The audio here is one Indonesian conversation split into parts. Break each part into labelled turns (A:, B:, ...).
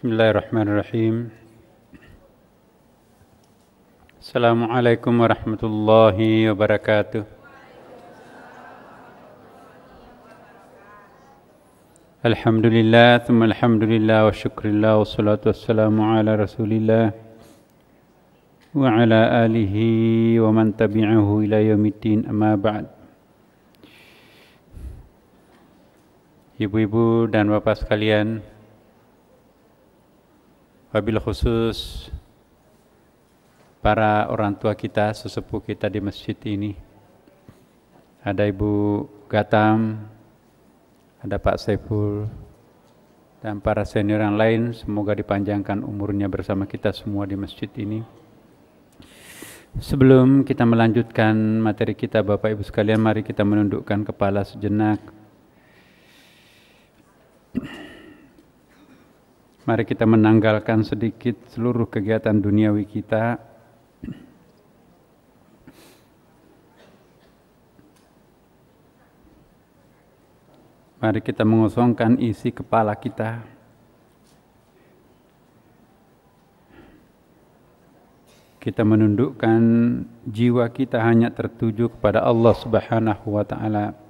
A: Bismillahirrahmanirrahim. Assalamualaikum warahmatullahi wabarakatuh. Alhamdulillah, thumma alhamdulillah wa syukrillah wa salatu wassalamu ala rasulillah wa ala alihi wa man tabi'ahu ila yaumiddin, amma ba'd. Ibu-ibu dan bapak sekalian, wabil khusus para orang tua kita, sesepuh kita di masjid ini. Ada Ibu Gatam, ada Pak Saiful, dan para senior yang lain. Semoga dipanjangkan umurnya bersama kita semua di masjid ini. Sebelum kita melanjutkan materi kita, Bapak Ibu sekalian, mari kita menundukkan kepala sejenak. Mari kita menanggalkan sedikit seluruh kegiatan duniawi kita. Mari kita mengosongkan isi kepala kita. Kita menundukkan jiwa kita hanya tertuju kepada Allah Subhanahu wa Ta'ala.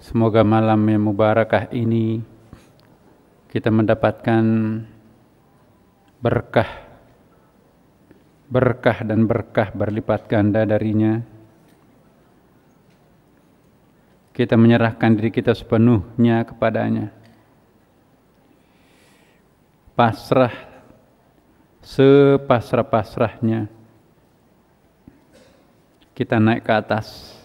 A: Semoga malam yang mubarakah ini kita mendapatkan berkah dan berkah berlipat ganda darinya. Kita menyerahkan diri kita sepenuhnya kepadanya. Pasrah sepasrah-pasrahnya. Kita naik ke atas.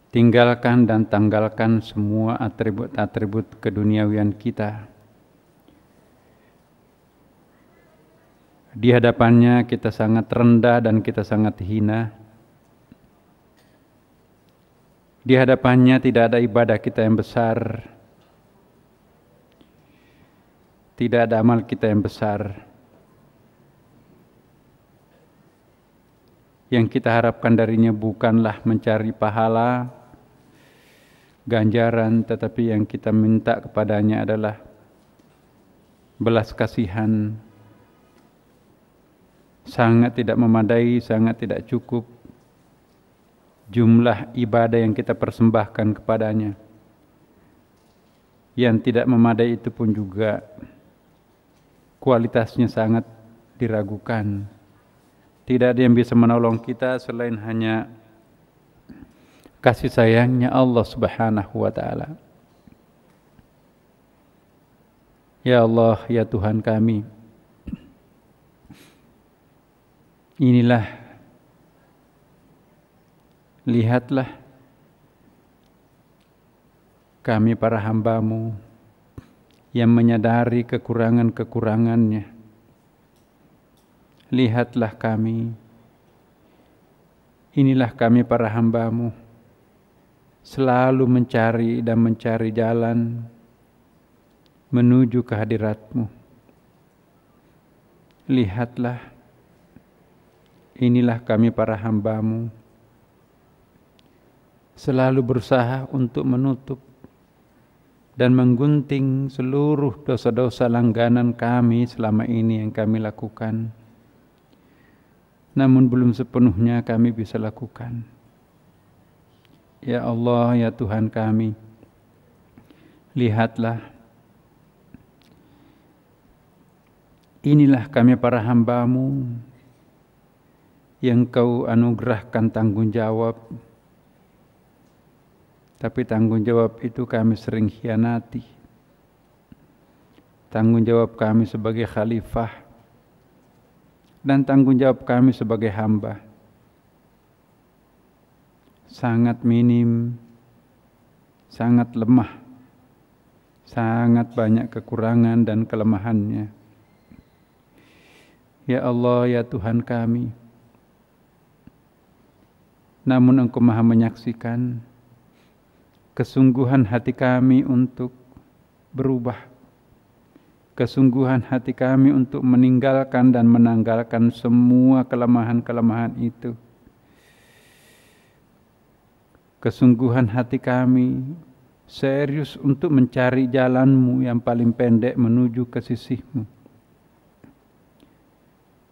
A: Tinggalkan dan tanggalkan semua atribut-atribut keduniawian kita. Di hadapannya kita sangat rendah dan kita sangat hina. Di hadapannya tidak ada ibadah kita yang besar. Tidak ada amal kita yang besar. Yang kita harapkan darinya bukanlah mencari pahala, ganjaran, tetapi yang kita minta kepadanya adalah belas kasihan. Sangat tidak memadai, sangat tidak cukup jumlah ibadah yang kita persembahkan kepadanya. Yang tidak memadai itu pun juga kualitasnya sangat diragukan. Tidak ada yang bisa menolong kita selain hanya kasih sayangnya Allah Subhanahu wa Ta'ala. Ya Allah, ya Tuhan kami, inilah, lihatlah kami para hamba-Mu yang menyadari kekurangan-kekurangannya. Lihatlah kami, inilah kami para hamba-Mu, selalu mencari dan mencari jalan menuju kehadirat-Mu. Lihatlah, inilah kami para hamba-Mu, selalu berusaha untuk menutup dan menggunting seluruh dosa-dosa langganan kami selama ini yang kami lakukan. Namun belum sepenuhnya kami bisa lakukan. Ya Allah, ya Tuhan kami, lihatlah, inilah kami para hamba-Mu yang Kau anugerahkan tanggung jawab. Tapi tanggung jawab itu kami sering khianati. Tanggung jawab kami sebagai khalifah dan tanggung jawab kami sebagai hamba sangat minim, sangat lemah, sangat banyak kekurangan dan kelemahannya. Ya Allah, ya Tuhan kami, namun Engkau Maha menyaksikan kesungguhan hati kami untuk berubah, kesungguhan hati kami untuk meninggalkan dan menanggalkan semua kelemahan-kelemahan itu. Kesungguhan hati kami serius untuk mencari jalan-Mu yang paling pendek menuju ke sisi-Mu.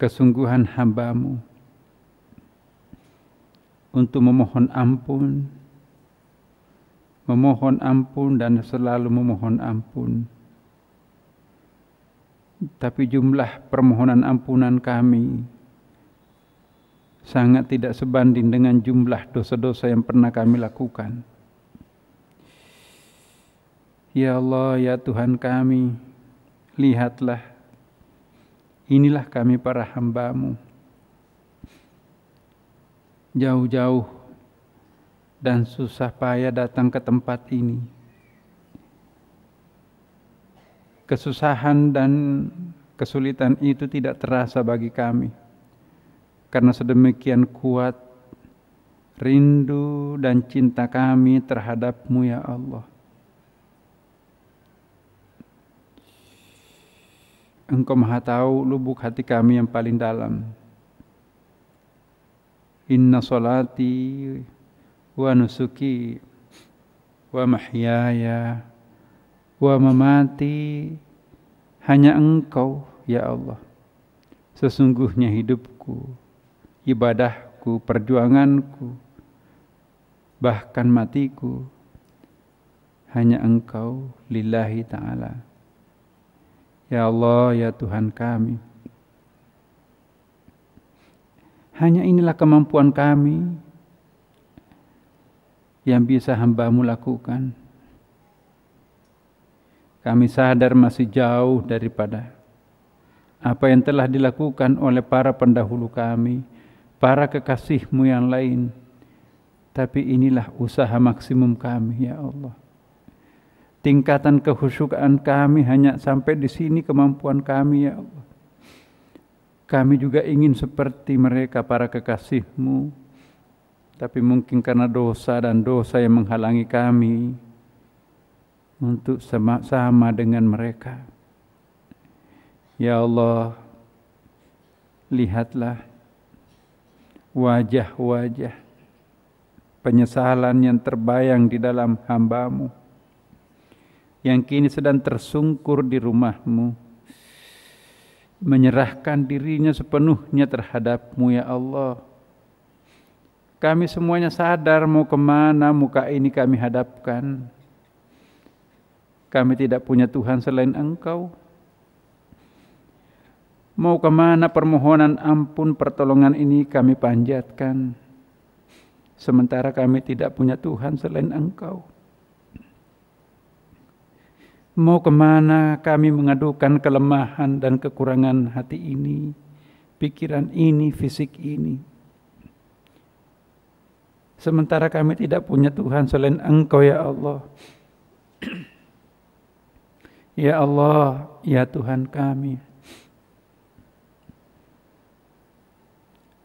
A: Kesungguhan hamba-Mu untuk memohon ampun dan selalu memohon ampun. Tapi jumlah permohonan ampunan kami sangat tidak sebanding dengan jumlah dosa-dosa yang pernah kami lakukan. Ya Allah, ya Tuhan kami, lihatlah, inilah kami para hamba-Mu. Jauh-jauh dan susah payah datang ke tempat ini. Kesusahan dan kesulitan itu tidak terasa bagi kami, karena sedemikian kuat rindu dan cinta kami terhadap-Mu ya Allah. Engkau Maha tahu lubuk hati kami yang paling dalam. Inna salati wa nusuki wa mahyaya wa mamati hanya Engkau ya Allah. Sesungguhnya hidupku, ibadahku, perjuanganku, bahkan matiku hanya Engkau lillahi ta'ala. Ya Allah, ya Tuhan kami, hanya inilah kemampuan kami yang bisa hamba-Mu lakukan. Kami sadar masih jauh daripada apa yang telah dilakukan oleh para pendahulu kami, para kekasih-Mu yang lain. Tapi inilah usaha maksimum kami ya Allah. Tingkatan kehusyukan kami hanya sampai di sini kemampuan kami ya Allah. Kami juga ingin seperti mereka para kekasih-Mu, tapi mungkin karena dosa dan dosa yang menghalangi kami untuk sama dengan mereka. Ya Allah, lihatlah wajah-wajah penyesalan yang terbayang di dalam hamba-Mu, yang kini sedang tersungkur di rumah-Mu, menyerahkan dirinya sepenuhnya terhadap-Mu ya Allah. Kami semuanya sadar mau kemana muka ini kami hadapkan. Kami tidak punya Tuhan selain Engkau. Mau kemana permohonan ampun pertolongan ini kami panjatkan, sementara kami tidak punya Tuhan selain Engkau. Mau kemana kami mengadukan kelemahan dan kekurangan hati ini, pikiran ini, fisik ini, sementara kami tidak punya Tuhan selain Engkau ya Allah. Ya Allah, ya Tuhan kami,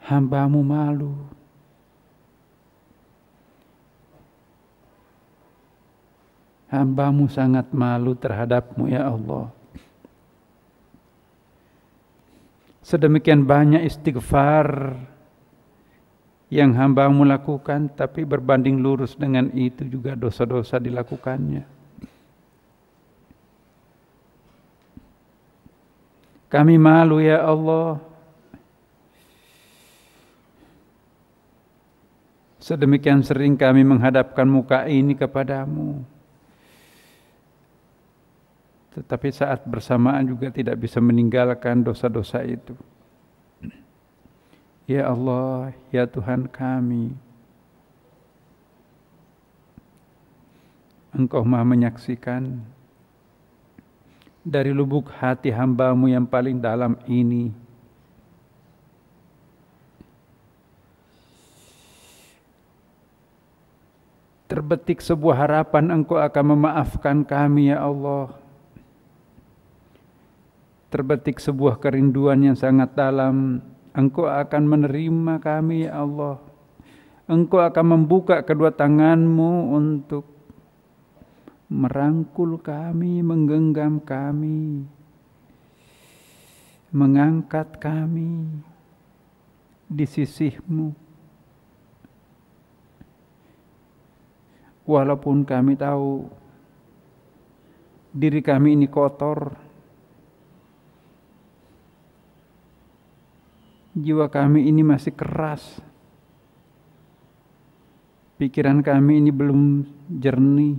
A: hamba-Mu malu. Hamba-Mu sangat malu terhadap-Mu ya Allah. Sedemikian banyak istighfar yang hamba-Mu lakukan, tapi berbanding lurus dengan itu juga dosa-dosa dilakukannya. Kami malu ya Allah. Sedemikian sering kami menghadapkan muka ini kepadamu, tetapi saat bersamaan juga tidak bisa meninggalkan dosa-dosa itu. Ya Allah, ya Tuhan kami, Engkau Maha menyaksikan dari lubuk hati hamba-Mu yang paling dalam ini. Terbetik sebuah harapan Engkau akan memaafkan kami ya Allah. Terbetik sebuah kerinduan yang sangat dalam, Engkau akan menerima kami ya Allah. Engkau akan membuka kedua tangan-Mu untuk merangkul kami, menggenggam kami, mengangkat kami di sisi-Mu. Walaupun kami tahu diri kami ini kotor, jiwa kami ini masih keras, pikiran kami ini belum jernih.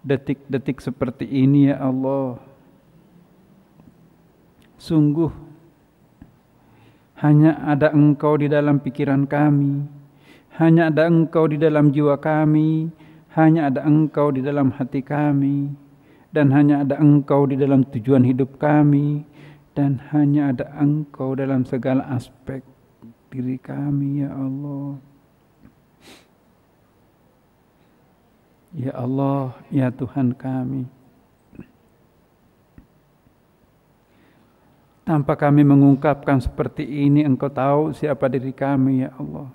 A: Detik-detik seperti ini ya Allah, sungguh hanya ada Engkau di dalam pikiran kami, hanya ada Engkau di dalam jiwa kami, hanya ada Engkau di dalam hati kami, dan hanya ada Engkau di dalam tujuan hidup kami, dan hanya ada Engkau dalam segala aspek diri kami ya Allah. Ya Allah, ya Tuhan kami, tanpa kami mengungkapkan seperti ini, Engkau tahu siapa diri kami ya Allah.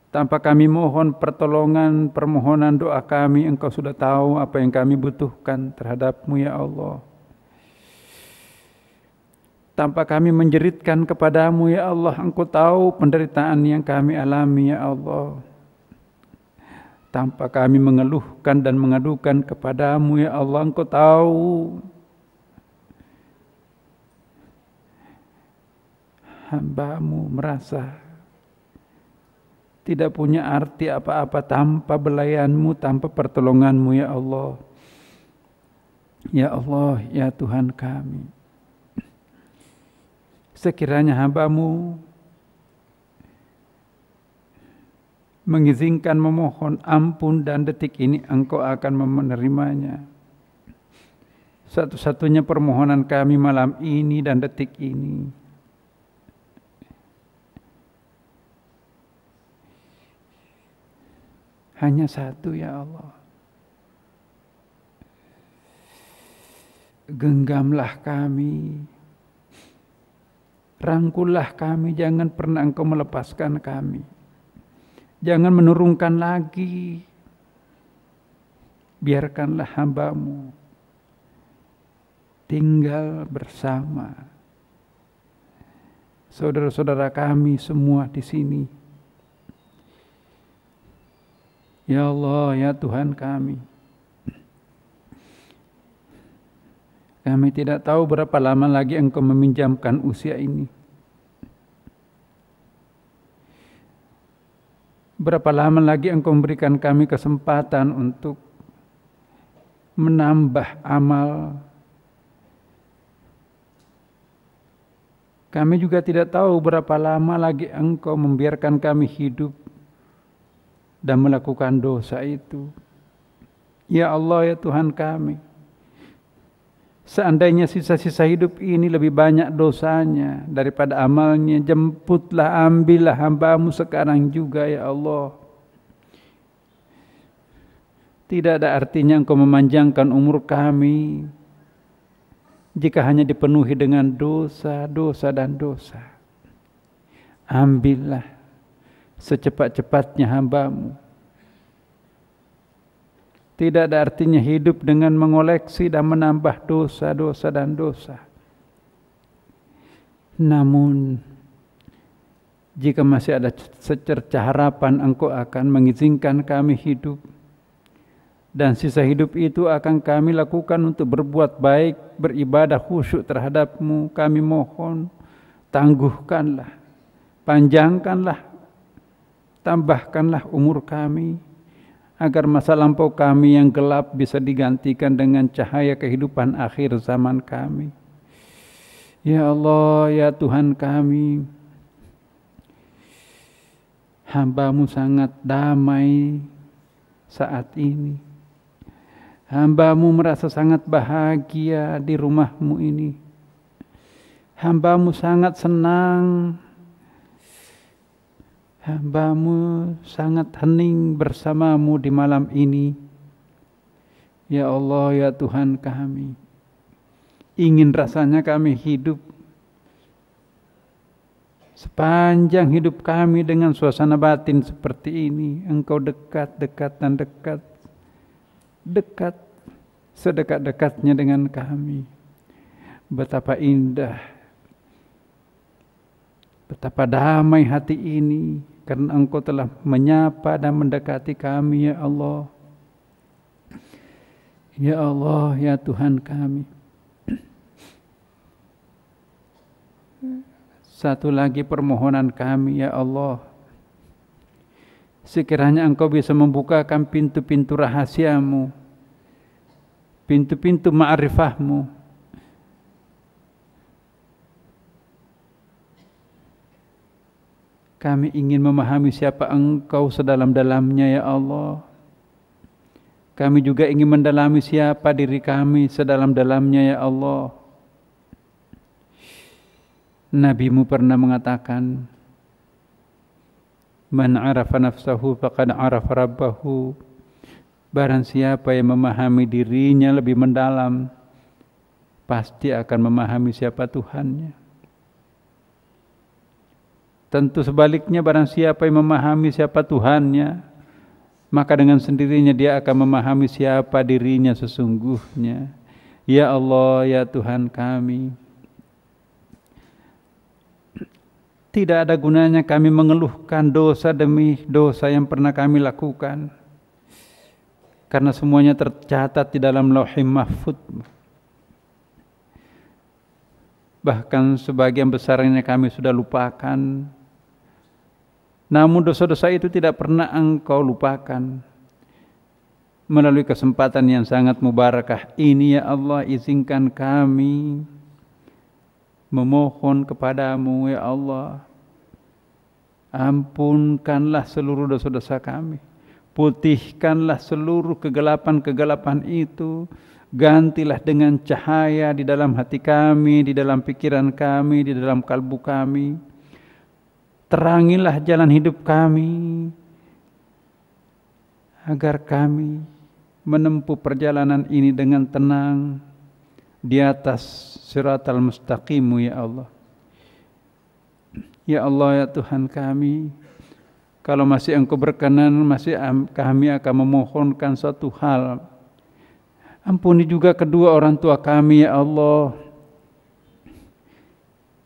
A: Tanpa kami mohon pertolongan, permohonan doa kami, Engkau sudah tahu apa yang kami butuhkan terhadap-Mu ya Allah. Tanpa kami menjeritkan kepadamu ya Allah, Engkau tahu penderitaan yang kami alami ya Allah. Tanpa kami mengeluhkan dan mengadukan kepadamu ya Allah, Engkau tahu hamba-Mu merasa tidak punya arti apa-apa tanpa belayan-Mu, tanpa pertolongan-Mu ya Allah. Ya Allah, ya Tuhan kami, sekiranya hamba-Mu mengizinkan memohon ampun dan detik ini Engkau akan menerimanya. Satu-satunya permohonan kami malam ini dan detik ini, hanya satu ya Allah. Genggamlah kami, rangkullah kami, jangan pernah Engkau melepaskan kami. Jangan menurunkan lagi. Biarkanlah hamba-Mu tinggal bersama saudara-saudara kami semua di sini. Ya Allah, ya Tuhan kami, kami tidak tahu berapa lama lagi Engkau meminjamkan usia ini. Berapa lama lagi Engkau memberikan kami kesempatan untuk menambah amal. Kami juga tidak tahu berapa lama lagi Engkau membiarkan kami hidup dan melakukan dosa itu. Ya Allah, ya Tuhan kami, seandainya sisa-sisa hidup ini lebih banyak dosanya daripada amalnya, jemputlah, ambillah hamba-Mu sekarang juga ya Allah. Tidak ada artinya Engkau memanjangkan umur kami jika hanya dipenuhi dengan dosa, dosa dan dosa. Ambillah secepat-cepatnya hamba-Mu. Tidak ada artinya hidup dengan mengoleksi dan menambah dosa, dosa dan dosa. Namun, jika masih ada secercah harapan, Engkau akan mengizinkan kami hidup. Dan sisa hidup itu akan kami lakukan untuk berbuat baik, beribadah khusyuk terhadap-Mu. Kami mohon, tangguhkanlah, panjangkanlah, tambahkanlah umur kami, agar masa lampau kami yang gelap bisa digantikan dengan cahaya kehidupan akhir zaman kami. Ya Allah, ya Tuhan kami, hamba-Mu sangat damai saat ini. Hamba-Mu merasa sangat bahagia di rumah-Mu ini. Hamba-Mu sangat senang. Hamba-Mu sangat hening bersama-Mu di malam ini. Ya Allah, ya Tuhan kami, ingin rasanya kami hidup sepanjang hidup kami dengan suasana batin seperti ini. Engkau dekat, dekat dan dekat. Dekat, sedekat-dekatnya dengan kami. Betapa indah, betapa damai hati ini karena Engkau telah menyapa dan mendekati kami, ya Allah. Ya Allah, ya Tuhan kami. Satu lagi permohonan kami, ya Allah. Sekiranya Engkau bisa membukakan pintu-pintu rahasiamu, pintu-pintu ma'rifahmu, kami ingin memahami siapa Engkau sedalam-dalamnya, ya Allah. Kami juga ingin mendalami siapa diri kami sedalam-dalamnya, ya Allah. Nabi-Mu pernah mengatakan, Man arafa nafsahu faqad arafa rabbahu. Barang siapa yang memahami dirinya lebih mendalam, pasti akan memahami siapa Tuhannya. Tentu sebaliknya, barang siapa yang memahami siapa Tuhannya, maka dengan sendirinya dia akan memahami siapa dirinya sesungguhnya. Ya Allah, ya Tuhan kami, tidak ada gunanya kami mengeluhkan dosa demi dosa yang pernah kami lakukan, karena semuanya tercatat di dalam Lauhul Mahfuz. Bahkan sebagian besarnya kami sudah lupakan. Namun dosa-dosa itu tidak pernah Engkau lupakan. Melalui kesempatan yang sangat mubarakah ini, ya Allah, izinkan kami memohon kepadamu, ya Allah. Ampunkanlah seluruh dosa-dosa kami. Putihkanlah seluruh kegelapan-kegelapan itu. Gantilah dengan cahaya di dalam hati kami, di dalam pikiran kami, di dalam kalbu kami. Terangilah jalan hidup kami, agar kami menempuh perjalanan ini dengan tenang di atas siratal mustaqimu, ya Allah. Ya Allah, ya Tuhan kami, kalau masih Engkau berkenan, kami akan memohonkan suatu hal. Ampuni juga kedua orang tua kami, ya Allah.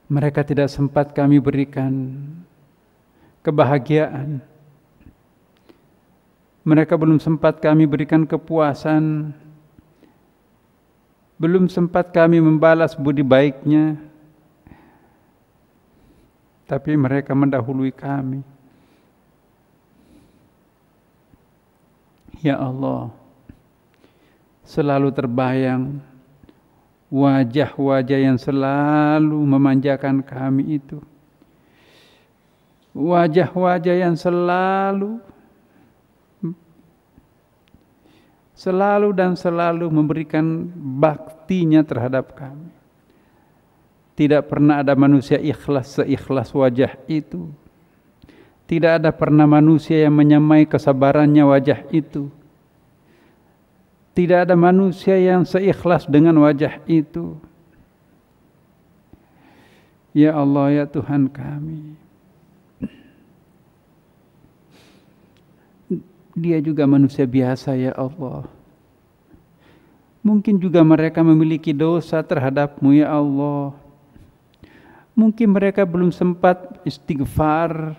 A: Mereka tidak sempat kami berikan kebahagiaan. Mereka belum sempat kami berikan kepuasan. Belum sempat kami membalas budi baiknya. Tapi mereka mendahului kami. Ya Allah, selalu terbayang wajah-wajah yang selalu memanjakan kami itu. Wajah-wajah yang selalu memberikan baktinya terhadap kami. Tidak pernah ada manusia ikhlas seikhlas wajah itu. Tidak ada pernah manusia yang menyamai kesabarannya wajah itu. Tidak ada manusia yang seikhlas dengan wajah itu. Ya Allah, ya Tuhan kami, dia juga manusia biasa, ya Allah. Mungkin juga mereka memiliki dosa terhadap-Mu, ya Allah. Mungkin mereka belum sempat istighfar.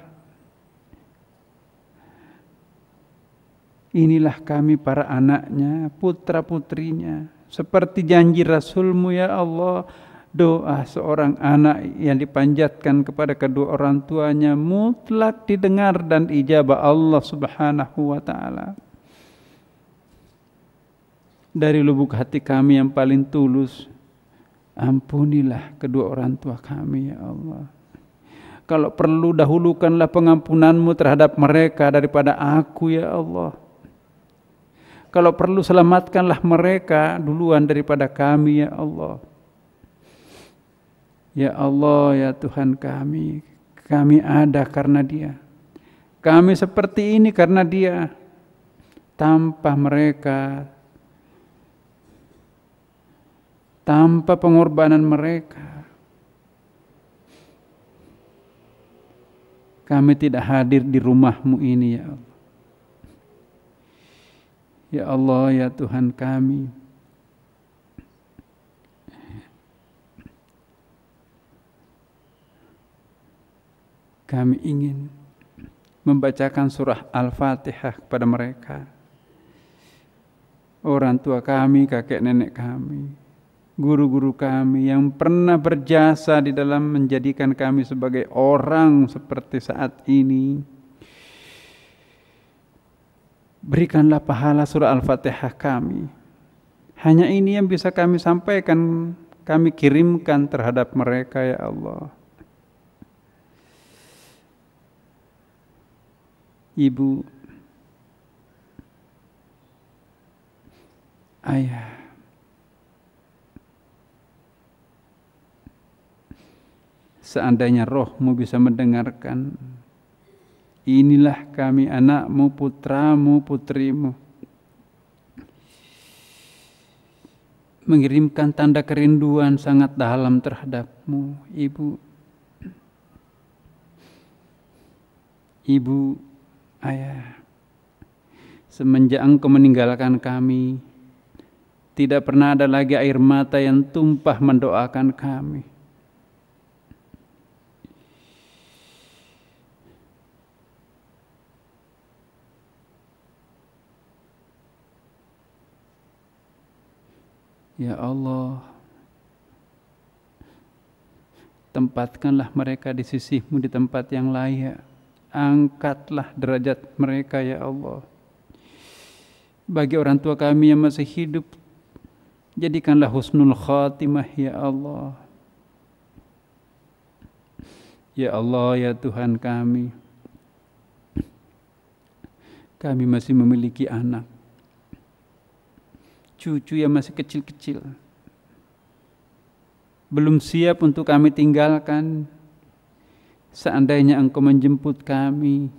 A: Inilah kami para anaknya, putra-putrinya. Seperti janji Rasul-Mu, ya Allah, doa seorang anak yang dipanjatkan kepada kedua orang tuanya mutlak didengar dan ijabah Allah Subhanahu wa ta'ala. Dari lubuk hati kami yang paling tulus, ampunilah kedua orang tua kami, ya Allah. Kalau perlu, dahulukanlah pengampunan-Mu terhadap mereka daripada aku, ya Allah. Kalau perlu, selamatkanlah mereka duluan daripada kami, ya Allah. Ya Allah, ya Tuhan kami ada karena Dia. Kami seperti ini karena Dia. Tanpa mereka, tanpa pengorbanan mereka, kami tidak hadir di rumah-Mu ini, ya Allah. Ya Allah, ya Tuhan kami, kami ingin membacakan surah Al-Fatihah kepada mereka. Orang tua kami, kakek nenek kami, guru-guru kami yang pernah berjasa di dalam menjadikan kami sebagai orang seperti saat ini. Berikanlah pahala surah Al-Fatihah kami. Hanya ini yang bisa kami sampaikan, kami kirimkan terhadap mereka ya Allah. Ibu, ayah, seandainya rohmu bisa mendengarkan, inilah kami anakmu, putramu, putrimu, mengirimkan tanda kerinduan sangat dalam terhadapmu, Ibu. Ibu, ayah, semenjak engkau meninggalkan kami, tidak pernah ada lagi air mata yang tumpah mendoakan kami. Ya Allah, tempatkanlah mereka di sisimu di tempat yang layak. Angkatlah derajat mereka ya Allah. Bagi orang tua kami yang masih hidup, jadikanlah husnul khatimah ya Allah. Ya Allah, ya Tuhan kami, kami masih memiliki anak, cucu yang masih kecil-kecil, belum siap untuk kami tinggalkan. Seandainya engkau menjemput kami,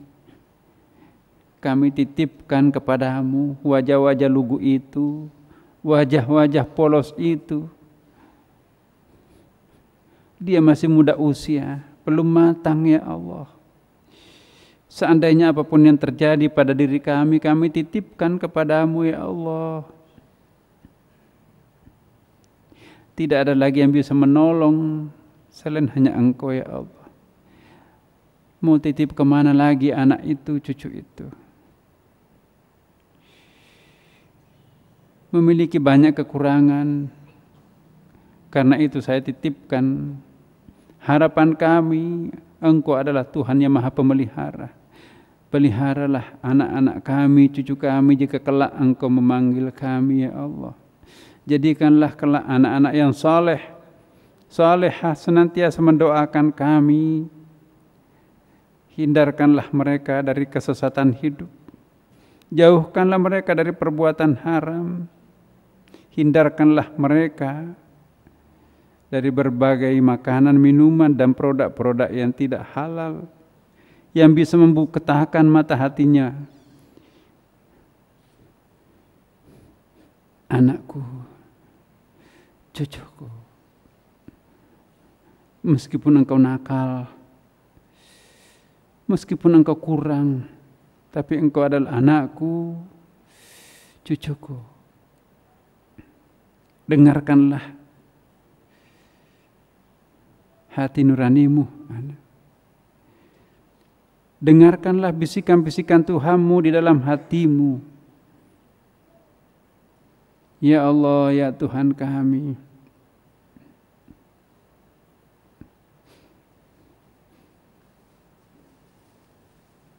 A: kami titipkan kepadamu wajah-wajah lugu itu, wajah-wajah polos itu. Dia masih muda usia, belum matang ya Allah. Seandainya apapun yang terjadi pada diri kami, kami titipkan kepadamu ya Allah. Tidak ada lagi yang bisa menolong selain hanya engkau ya Allah. Mau titip kemana lagi anak itu, cucu itu? Memiliki banyak kekurangan. Karena itu saya titipkan harapan kami, engkau adalah Tuhan yang maha pemelihara. Peliharalah anak-anak kami, cucu kami jika kelak engkau memanggil kami ya Allah. Jadikanlah kelak anak-anak yang saleh, salehah senantiasa mendoakan kami. Hindarkanlah mereka dari kesesatan hidup. Jauhkanlah mereka dari perbuatan haram. Hindarkanlah mereka dari berbagai makanan, minuman, dan produk-produk yang tidak halal, yang bisa membuketakan mata hatinya. Anakku, cucuku, meskipun engkau nakal, meskipun engkau kurang, tapi engkau adalah anakku, cucuku. Dengarkanlah hati nuranimu. Dengarkanlah bisikan-bisikan Tuhanmu di dalam hatimu. Ya Allah, ya Tuhan kami,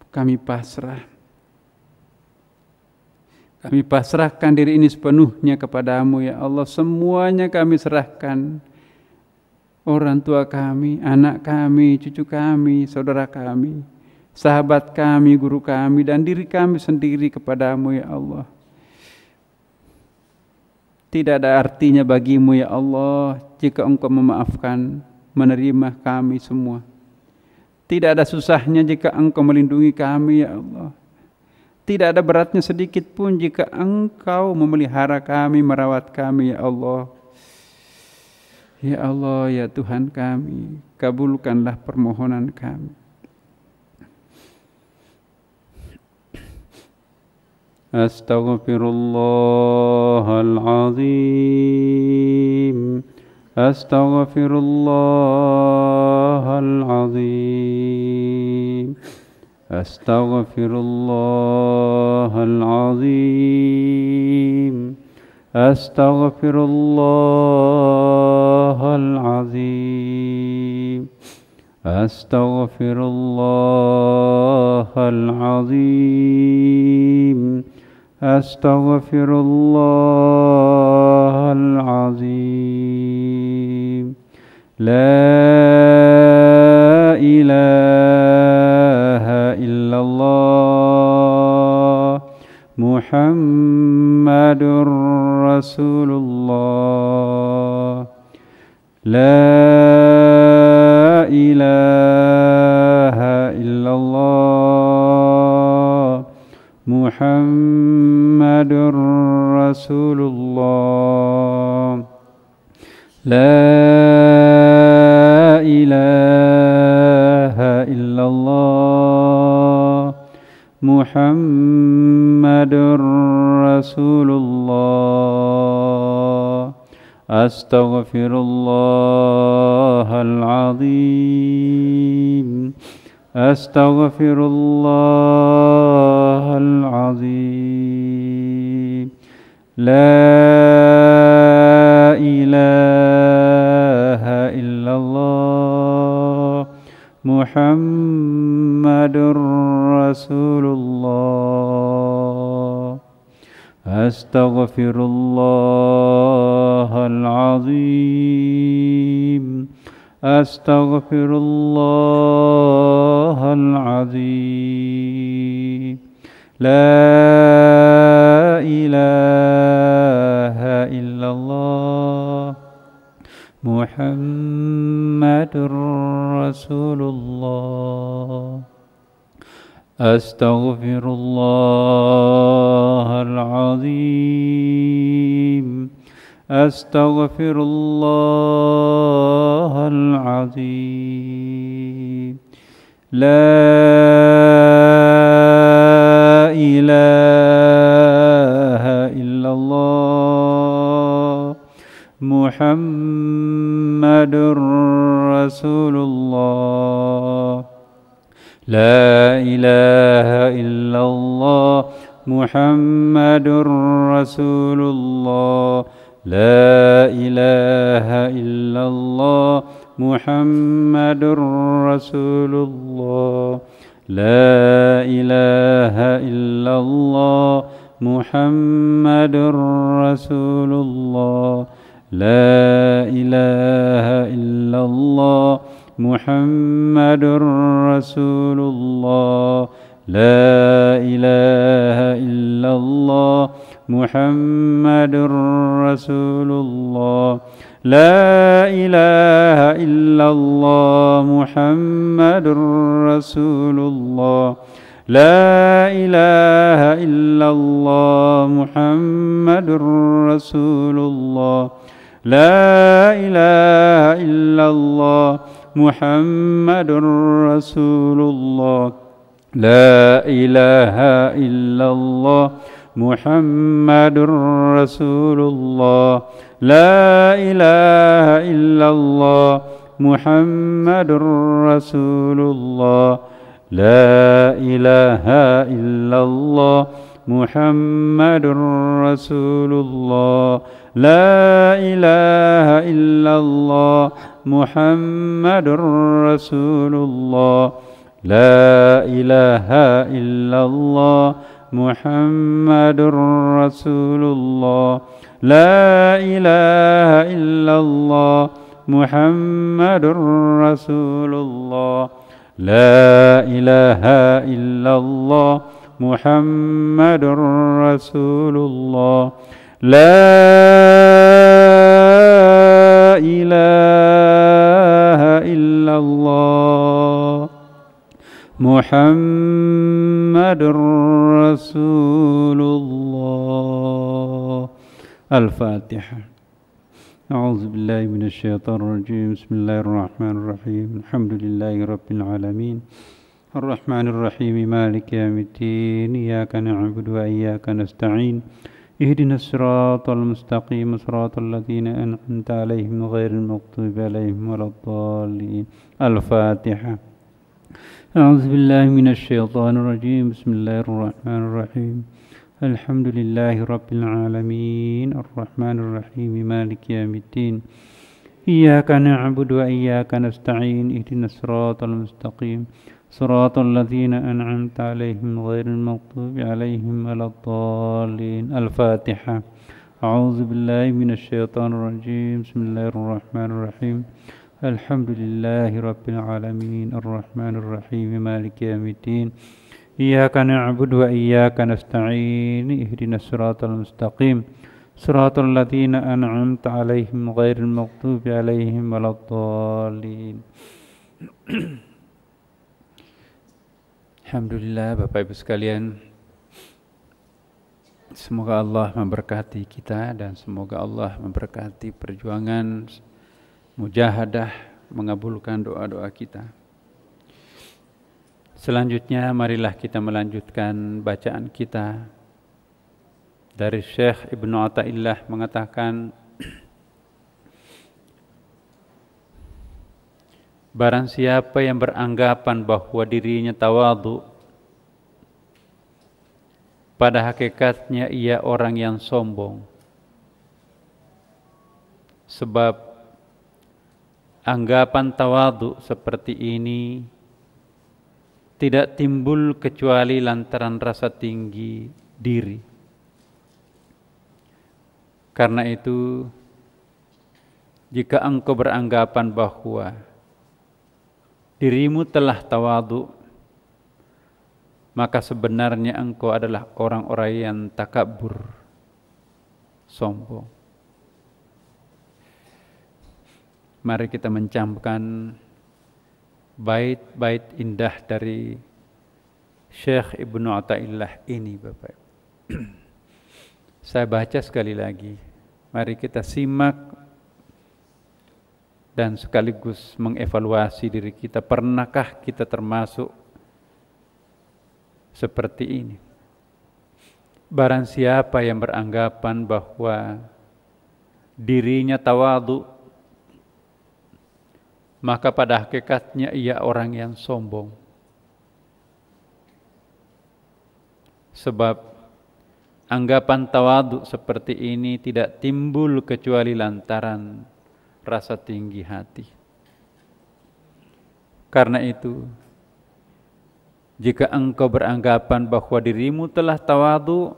A: kami pasrah. Kami pasrahkan diri ini sepenuhnya kepadamu ya Allah. Semuanya kami serahkan. Orang tua kami, anak kami, cucu kami, saudara kami, sahabat kami, guru kami, dan diri kami sendiri kepadamu ya Allah. Tidak ada artinya bagimu ya Allah jika engkau memaafkan, menerima kami semua. Tidak ada susahnya jika engkau melindungi kami ya Allah. Tidak ada beratnya sedikit pun jika engkau memelihara kami, merawat kami ya Allah. Ya Allah, ya Tuhan kami, kabulkanlah permohonan kami. Astaghfirullahalazim. Astaghfirullahalazim. أستغفر الله العظيم أستغفر الله العظيم أستغفر الله العظيم أستغفر الله العظيم لا إله إلا الله محمد رسول الله لا إله إلا الله محمد رسول الله لا إله إلا الله محمد رسول الله أستغفر الله العظيم أستغفر الله العظيم لا إله إلا الله محمد رسول الله أستغفر الله العظيم أستغفر الله العظيم لا إله إلا الله محمد رسول الله أستغفر الله العظيم أستغفر الله العظيم لا إله إلا الله محمد رسول الله لا إله إلا الله محمد رسول الله لا إله إلا الله محمد رسول الله لا إله إلا الله محمد رسول الله لا إله إلا الله محمد رسول الله لا إله إلا الله محمد رسول الله لا إله إلا الله محمد رسول الله لا إله إلا الله محمد رسول الله لا إله إلا الله محمد رسول الله لا إله إلا الله محمد رسول الله لا إله إلا الله محمد رسول الله لا إله إلا الله محمد رسول الله لا إله إلا الله محمد رسول الله لا إله إلا الله محمد رسول الله لا إله إلا الله محمد رسول الله لا إله إلا الله محمد رسول الله لا إله إلا الله محمد رسول الله. الفاتحة. أعوذ بالله من الشيطان الرجيم. بسم الله الرحمن الرحيم. الحمد لله رب العالمين الرحمن الرحيم مالك يوم الدين إياك نعبد وإياك نستعين اهدنا الصراط المستقيم صراط الذين أنعمت عليهم غير المغضوب عليهم ولا الضالين. الفاتحة. أعوذ بالله من الشيطان الرجيم بسم الله الرحمن الرحيم الحمد لله رب العالمين الرحمن الرحيم مالك يوم الدين إياك نعبد وإياك نستعين اهدنا الصراط المستقيم صراط الذين أنعمت عليهم غير المغضوب عليهم ولا الضالين الفاتحة أعوذ بالله من الشيطان الرجيم بسم الله الرحمن الرحيم الحمد لله رب العالمين الرحمن الرحيم مالك يوم الدين إياك نعبد وإياك نستعين اهدنا الصراط المستقيم صراط الذين أنعمت عليهم غير المغضوب عليهم ولا الضالين. Alhamdulillah Bapak Ibu sekalian, semoga Allah memberkati kita dan semoga Allah memberkati perjuangan mujahadah, mengabulkan doa-doa kita. Selanjutnya marilah kita melanjutkan bacaan kita dari Syekh Ibnu Athaillah mengatakan, barang siapa yang beranggapan bahwa dirinya tawadhu, pada hakikatnya ia orang yang sombong. Sebab anggapan tawadhu seperti ini tidak timbul kecuali lantaran rasa tinggi diri. Karena itu, jika engkau beranggapan bahwa dirimu telah tawadhu, maka sebenarnya engkau adalah orang-orang yang takabur, sombong. Mari kita mencamkan bait-bait indah dari Syekh Ibnu Athaillah ini, Bapak. Saya baca sekali lagi. Mari kita simak dan sekaligus mengevaluasi diri kita. Pernahkah kita termasuk seperti ini? Barang siapa yang beranggapan bahwa dirinya tawadhu, maka pada hakikatnya ia orang yang sombong. Sebab anggapan tawadhu seperti ini tidak timbul kecuali lantaran rasa tinggi hati. Karena itu, jika engkau beranggapan bahwa dirimu telah tawadhu,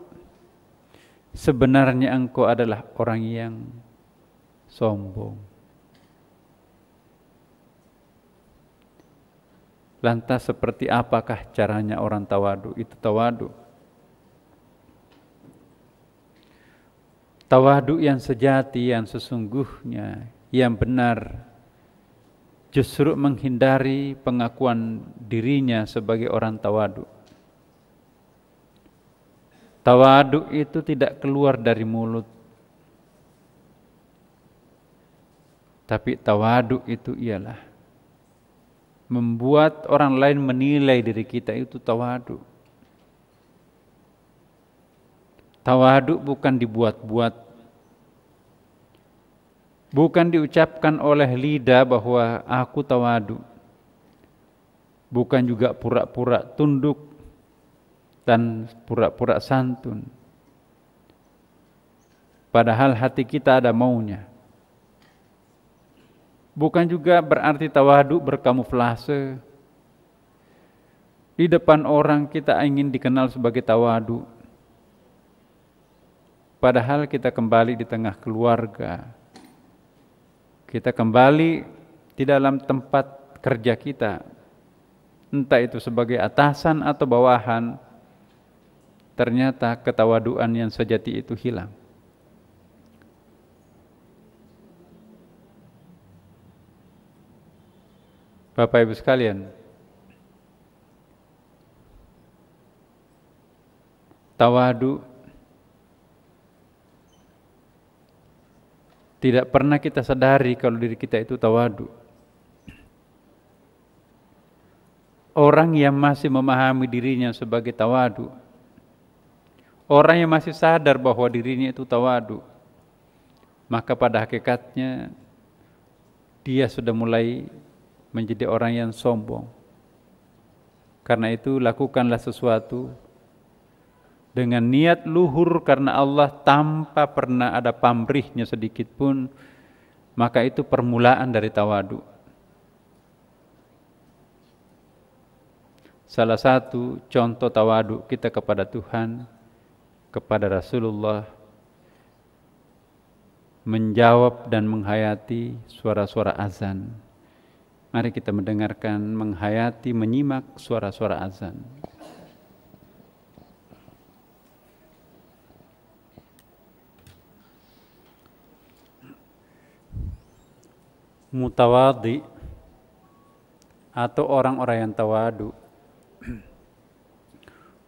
A: sebenarnya engkau adalah orang yang sombong. Lantas seperti apakah caranya orang tawadhu itu tawadhu? Tawadhu yang sejati, yang sesungguhnya, yang benar, justru menghindari pengakuan dirinya sebagai orang tawadhu. Tawadhu itu tidak keluar dari mulut, tapi tawadhu itu ialah membuat orang lain menilai diri kita itu tawadhu. Tawadhu bukan dibuat-buat, bukan diucapkan oleh lidah bahwa aku tawadhu, bukan juga pura-pura tunduk dan pura-pura santun, padahal hati kita ada maunya. Bukan juga berarti tawadhu berkamuflase. Di depan orang kita ingin dikenal sebagai tawadhu, padahal kita kembali di tengah keluarga, kita kembali di dalam tempat kerja kita, entah itu sebagai atasan atau bawahan, ternyata ketawaduan yang sejati itu hilang. Bapak Ibu sekalian, tawadhu tidak pernah kita sadari kalau diri kita itu tawadhu. Orang yang masih memahami dirinya sebagai tawadhu, orang yang masih sadar bahwa dirinya itu tawadhu, maka pada hakikatnya dia sudah mulai menjadi orang yang sombong. Karena itu lakukanlah sesuatu dengan niat luhur karena Allah tanpa pernah ada pamrihnya sedikit pun, maka itu permulaan dari tawadu. Salah satu contoh tawadu kita kepada Tuhan, kepada Rasulullah, menjawab dan menghayati suara-suara azan. Mari kita mendengarkan, menghayati, menyimak suara-suara azan. Mutawadhi atau orang-orang yang tawadu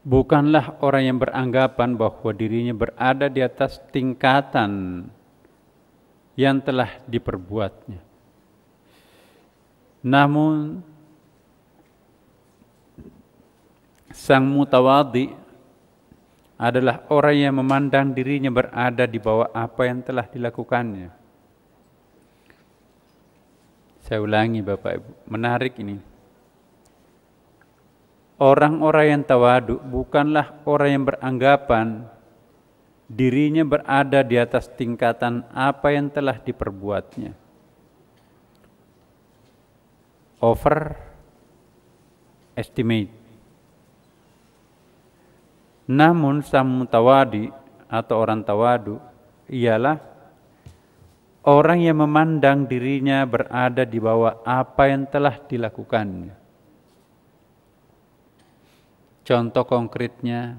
A: bukanlah orang yang beranggapan bahwa dirinya berada di atas tingkatan yang telah diperbuatnya. Namun sang mutawadhi adalah orang yang memandang dirinya berada di bawah apa yang telah dilakukannya. Saya ulangi Bapak Ibu, menarik ini. Orang-orang yang tawadu bukanlah orang yang beranggapan dirinya berada di atas tingkatan apa yang telah diperbuatnya. Overestimate. Namun sang mutawadhi atau orang tawadu ialah orang yang memandang dirinya berada di bawah apa yang telah dilakukannya. Contoh konkretnya,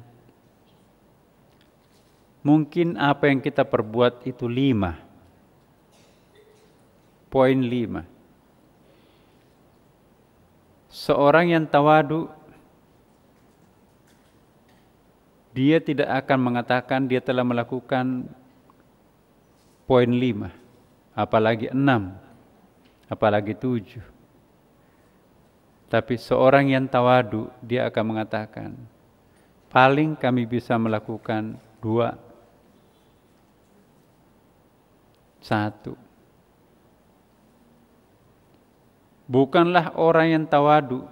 A: mungkin apa yang kita perbuat itu 5. Seorang yang tawadu, dia tidak akan mengatakan dia telah melakukan poin 5. Apalagi 6, apalagi 7. Tapi seorang yang tawadu, dia akan mengatakan, paling kami bisa melakukan 2, 1. Bukanlah orang yang tawadu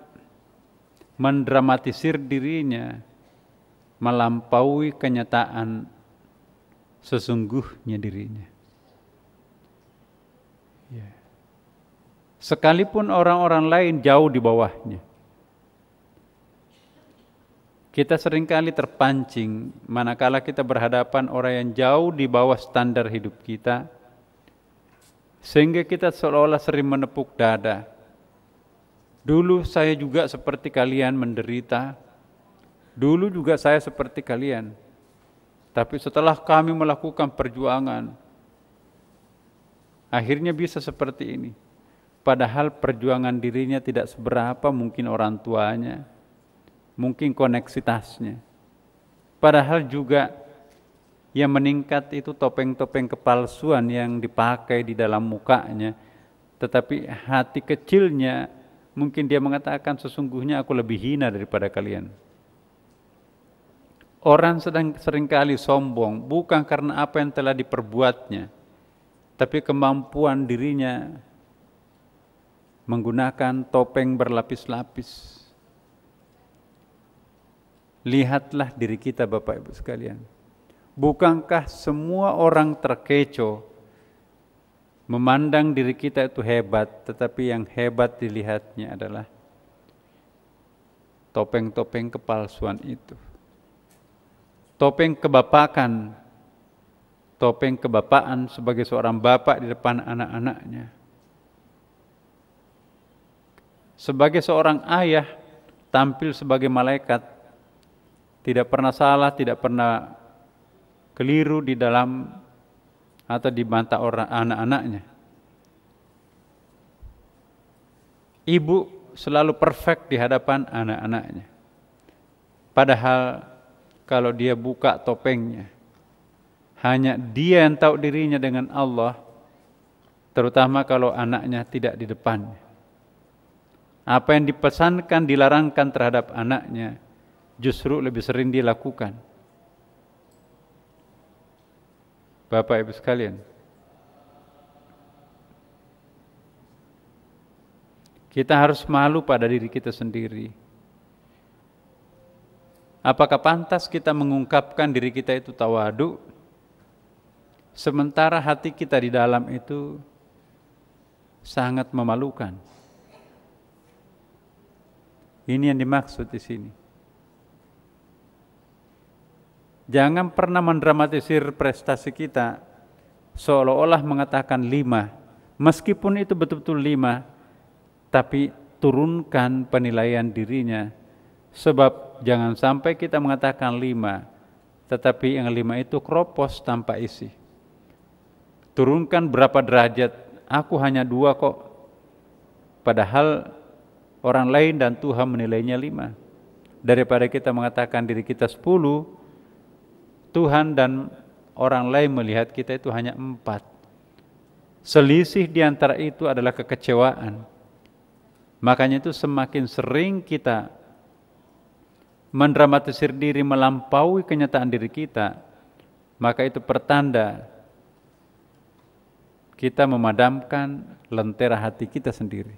A: mendramatisir dirinya melampaui kenyataan sesungguhnya dirinya. Sekalipun orang-orang lain jauh di bawahnya. Kita seringkali terpancing manakala kita berhadapan orang yang jauh di bawah standar hidup kita, sehingga kita seolah-olah sering menepuk dada. Dulu saya juga seperti kalian menderita, dulu juga saya seperti kalian. Tapi setelah kami melakukan perjuangan, akhirnya bisa seperti ini. Padahal perjuangan dirinya tidak seberapa, mungkin orang tuanya, mungkin koneksitasnya. Padahal juga yang meningkat itu topeng-topeng kepalsuan yang dipakai di dalam mukanya. Tetapi hati kecilnya mungkin dia mengatakan sesungguhnya aku lebih hina daripada kalian. Orang sedang seringkali sombong bukan karena apa yang telah diperbuatnya, tapi kemampuan dirinya menggunakan topeng berlapis-lapis. Lihatlah diri kita Bapak Ibu sekalian. Bukankah semua orang terkecoh memandang diri kita itu hebat, tetapi yang hebat dilihatnya adalah topeng-topeng kepalsuan itu. Topeng kebapakan, topeng kebapaan sebagai seorang bapak di depan anak-anaknya. Sebagai seorang ayah, tampil sebagai malaikat, tidak pernah salah, tidak pernah keliru di dalam atau di mata orang anak-anaknya. Ibu selalu perfect di hadapan anak-anaknya. Padahal kalau dia buka topengnya, hanya dia yang tahu dirinya dengan Allah, terutama kalau anaknya tidak di depannya. Apa yang dipesankan, dilarangkan terhadap anaknya, justru lebih sering dilakukan. Bapak Ibu sekalian, kita harus malu pada diri kita sendiri. Apakah pantas kita mengungkapkan diri kita itu tawadu, sementara hati kita di dalam itu sangat memalukan? Ini yang dimaksud di sini. Jangan pernah mendramatisir prestasi kita seolah-olah mengatakan 5, meskipun itu betul-betul 5, tapi turunkan penilaian dirinya. Sebab jangan sampai kita mengatakan 5, tetapi yang 5 itu kropos tanpa isi. Turunkan berapa derajat, aku hanya 2 kok. Padahal orang lain dan Tuhan menilainya 5. Daripada kita mengatakan diri kita 10, Tuhan dan orang lain melihat kita itu hanya 4. Selisih di antara itu adalah kekecewaan. Makanya itu semakin sering kita mendramatisir diri melampaui kenyataan diri kita, maka itu pertanda kita memadamkan lentera hati kita sendiri.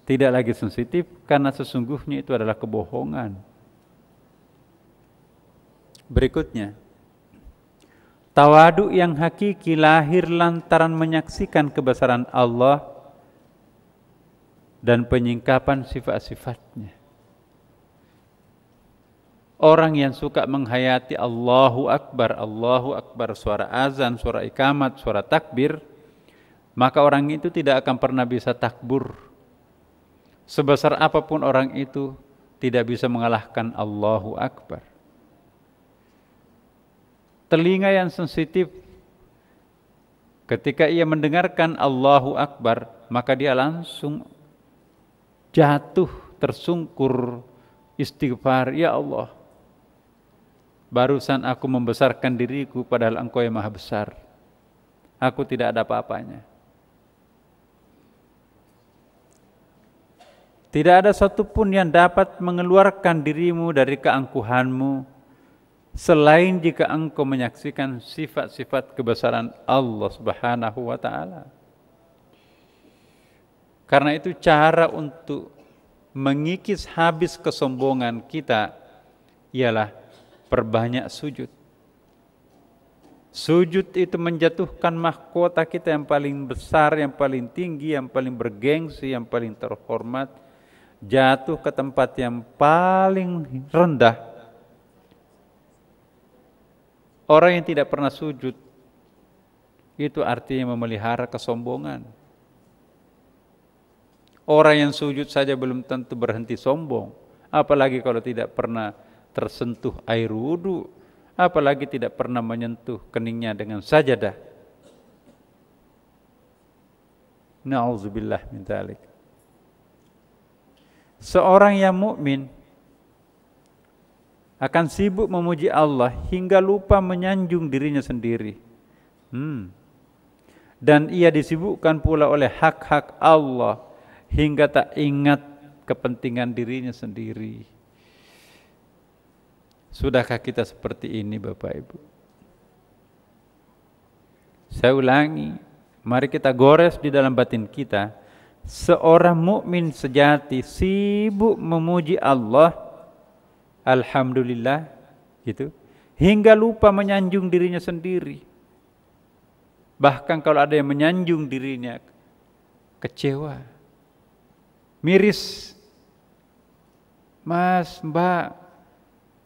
A: Tidak lagi sensitif karena sesungguhnya itu adalah kebohongan. Berikutnya, tawadu yang hakiki lahir lantaran menyaksikan kebesaran Allah dan penyingkapan sifat-sifatnya. Orang yang suka menghayati Allahu Akbar, suara azan, suara iqamat, suara takbir, maka orang itu tidak akan pernah bisa takbur. Sebesar apapun orang itu tidak bisa mengalahkan Allahu Akbar. Telinga yang sensitif ketika ia mendengarkan Allahu Akbar, maka dia langsung jatuh tersungkur istighfar, ya Allah, barusan aku membesarkan diriku padahal Engkau yang maha besar. Aku tidak ada apa-apanya. Tidak ada satupun yang dapat mengeluarkan dirimu dari keangkuhanmu selain jika engkau menyaksikan sifat-sifat kebesaran Allah Subhanahu wa ta'ala. Karena itu cara untuk mengikis habis kesombongan kita ialah perbanyak sujud. Sujud itu menjatuhkan mahkota kita yang paling besar, yang paling tinggi, yang paling bergengsi, yang paling terhormat, jatuh ke tempat yang paling rendah. Orang yang tidak pernah sujud itu artinya memelihara kesombongan. Orang yang sujud saja belum tentu berhenti sombong, apalagi kalau tidak pernah tersentuh air wudu, apalagi tidak pernah menyentuh keningnya dengan sajadah. Na'udzubillah min dzalik. Seorang yang mukmin akan sibuk memuji Allah hingga lupa menyanjung dirinya sendiri. Dan ia disibukkan pula oleh hak-hak Allah hingga tak ingat kepentingan dirinya sendiri. Sudahkah kita seperti ini, Bapak Ibu? Saya ulangi, mari kita gores di dalam batin kita. Seorang mukmin sejati sibuk memuji Allah, alhamdulillah, gitu, hingga lupa menyanjung dirinya sendiri. Bahkan kalau ada yang menyanjung dirinya, kecewa, miris. Mas, Mbak,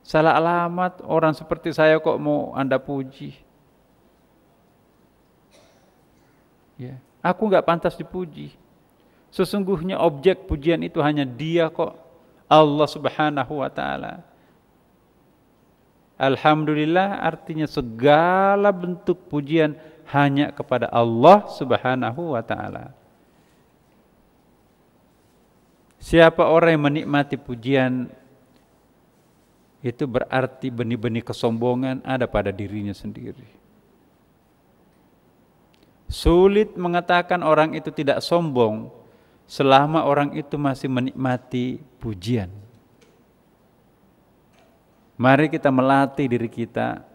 A: salah alamat, orang seperti saya kok mau Anda puji? Ya, aku nggak pantas dipuji. Sesungguhnya objek pujian itu hanya Dia kok, Allah Subhanahu wa ta'ala. Alhamdulillah artinya segala bentuk pujian hanya kepada Allah Subhanahu wa ta'ala. Siapa orang yang menikmati pujian, itu berarti benih-benih kesombongan ada pada dirinya sendiri. Sulit mengatakan orang itu tidak sombong selama orang itu masih menikmati pujian. Mari kita melatih diri kita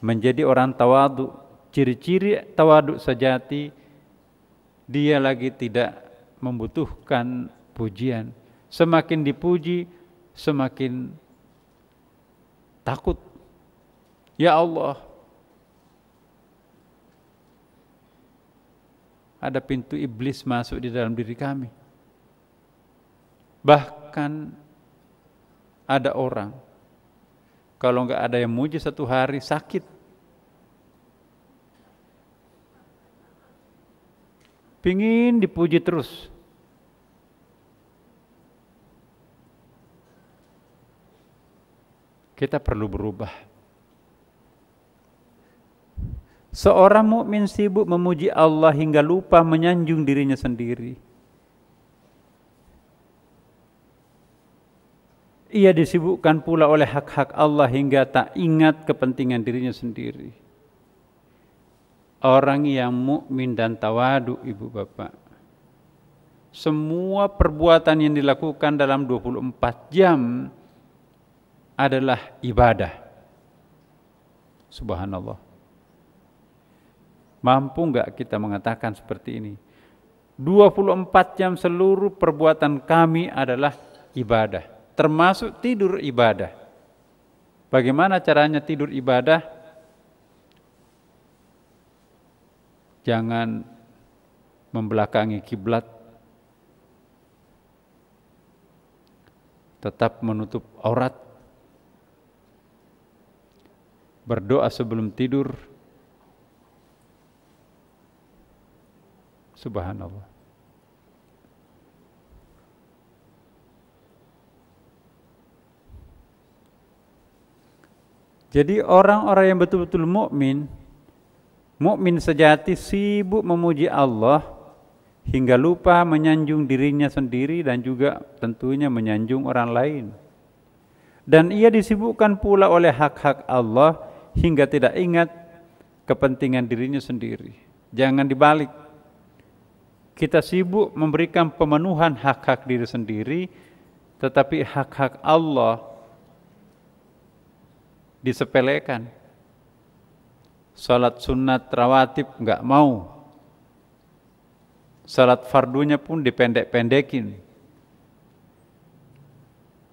A: menjadi orang tawadu. Ciri-ciri tawadu sejati, dia lagi tidak membutuhkan pujian. Semakin dipuji, semakin takut. Ya Allah, ada pintu iblis masuk di dalam diri kami. Bahkan ada orang, kalau nggak ada yang muji 1 hari sakit. Pingin dipuji terus. Kita perlu berubah. Seorang mukmin sibuk memuji Allah hingga lupa menyanjung dirinya sendiri. Ia disibukkan pula oleh hak-hak Allah hingga tak ingat kepentingan dirinya sendiri. Orang yang mukmin dan tawadu, ibu bapak, semua perbuatan yang dilakukan dalam 24 jam adalah ibadah. Subhanallah. Mampu enggak kita mengatakan seperti ini? 24 jam seluruh perbuatan kami adalah ibadah, termasuk tidur ibadah. Bagaimana caranya tidur ibadah? Jangan membelakangi kiblat, tetap menutup aurat, berdoa sebelum tidur. Subhanallah. Jadi orang-orang yang betul-betul mukmin, mukmin sejati sibuk memuji Allah hingga lupa menyanjung dirinya sendiri dan juga tentunya menyanjung orang lain. Dan ia disibukkan pula oleh hak-hak Allah hingga tidak ingat kepentingan dirinya sendiri. Jangan dibalik. Kita sibuk memberikan pemenuhan hak-hak diri sendiri, tetapi hak-hak Allah disepelekan. Salat sunat rawatib enggak mau. Salat fardunya pun dipendek-pendekin.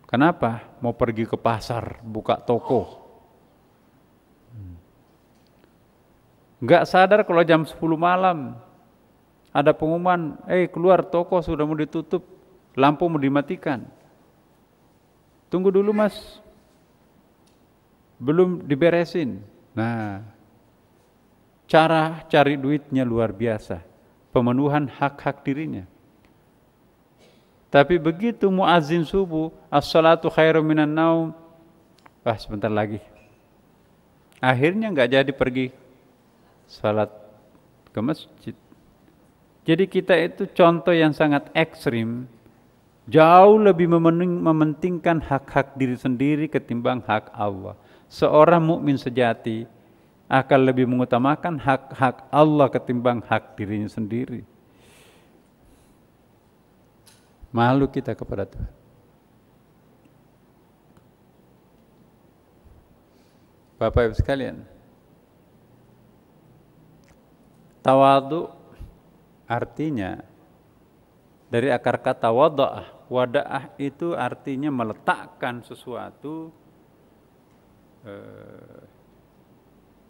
A: Kenapa? Mau pergi ke pasar, buka toko. Enggak sadar kalau jam 10 malam ada pengumuman, keluar, toko sudah mau ditutup, lampu mau dimatikan. Tunggu dulu mas, belum diberesin. Nah, cara cari duitnya luar biasa, pemenuhan hak-hak dirinya. Tapi begitu muazin subuh, as-salatu khairum minan naum, sebentar lagi. Akhirnya enggak jadi pergi salat ke masjid. Jadi kita itu contoh yang sangat ekstrim, jauh lebih mementingkan hak-hak diri sendiri ketimbang hak Allah. Seorang mukmin sejati akan lebih mengutamakan hak-hak Allah ketimbang hak dirinya sendiri. Malu kita kepada Tuhan. Bapak Ibu sekalian, tawadu artinya dari akar kata wada'ah. Wada'ah itu artinya meletakkan sesuatu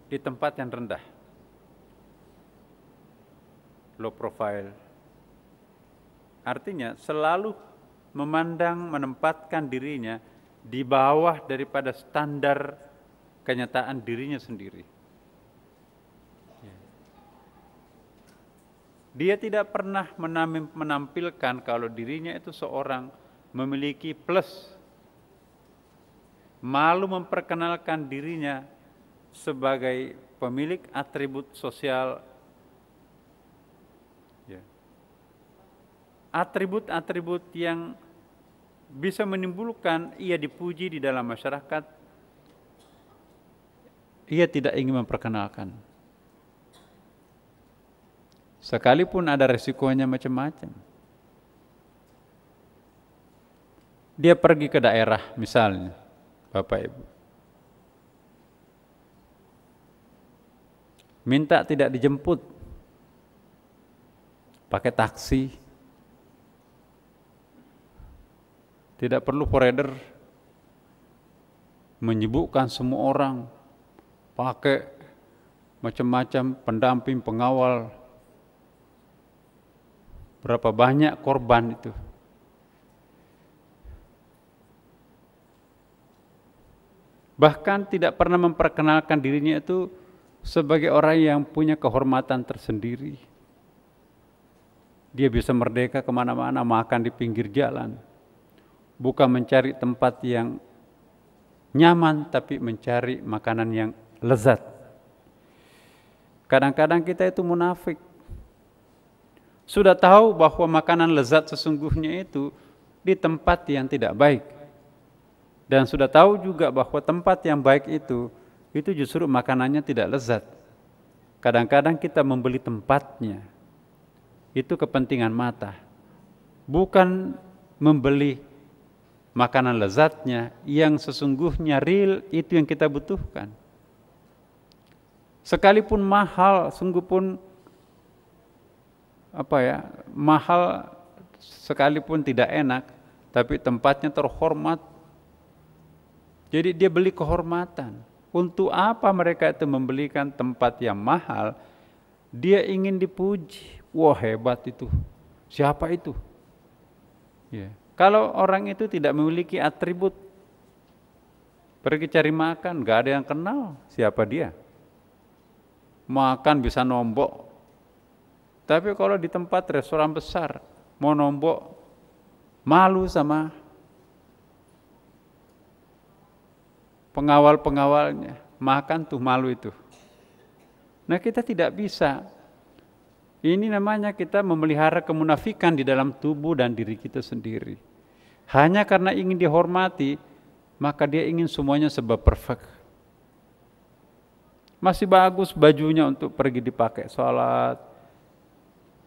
A: di tempat yang rendah, low profile. Artinya selalu menempatkan dirinya di bawah daripada standar kenyataan dirinya sendiri. Dia tidak pernah menampilkan kalau dirinya itu seorang memiliki plus. Malu memperkenalkan dirinya sebagai pemilik atribut sosial. Atribut-atribut yang bisa menimbulkan ia dipuji di dalam masyarakat. Ia tidak ingin memperkenalkan. Sekalipun ada resikonya macam-macam. Dia pergi ke daerah misalnya, Bapak Ibu, minta tidak dijemput, pakai taksi, tidak perlu forerder, menyibukkan semua orang, pakai macam-macam pendamping, pengawal. Berapa banyak korban itu. Bahkan tidak pernah memperkenalkan dirinya itu sebagai orang yang punya kehormatan tersendiri. Dia bisa merdeka kemana-mana, makan di pinggir jalan. Bukan mencari tempat yang nyaman, tapi mencari makanan yang lezat. Kadang-kadang kita itu munafik. Sudah tahu bahwa makanan lezat sesungguhnya itu di tempat yang tidak baik. Dan sudah tahu juga bahwa tempat yang baik itu justru makanannya tidak lezat. Kadang-kadang kita membeli tempatnya. Itu kepentingan mata. Bukan membeli makanan lezatnya yang sesungguhnya real, itu yang kita butuhkan. Sekalipun mahal, sungguh pun mahal sekalipun tidak enak, tapi tempatnya terhormat. Jadi dia beli kehormatan. Untuk apa mereka itu membelikan tempat yang mahal? Dia ingin dipuji. Wah, hebat itu. Siapa itu? Ya. Kalau orang itu tidak memiliki atribut, pergi cari makan, gak ada yang kenal siapa dia. Makan bisa nombok. Tapi kalau di tempat restoran besar, mau nombok, malu sama pengawal-pengawalnya, makan tuh malu itu. Nah, kita tidak bisa. Ini namanya kita memelihara kemunafikan di dalam tubuh dan diri kita sendiri. Hanya karena ingin dihormati, maka dia ingin semuanya serba perfect. Masih bagus bajunya untuk pergi dipakai sholat,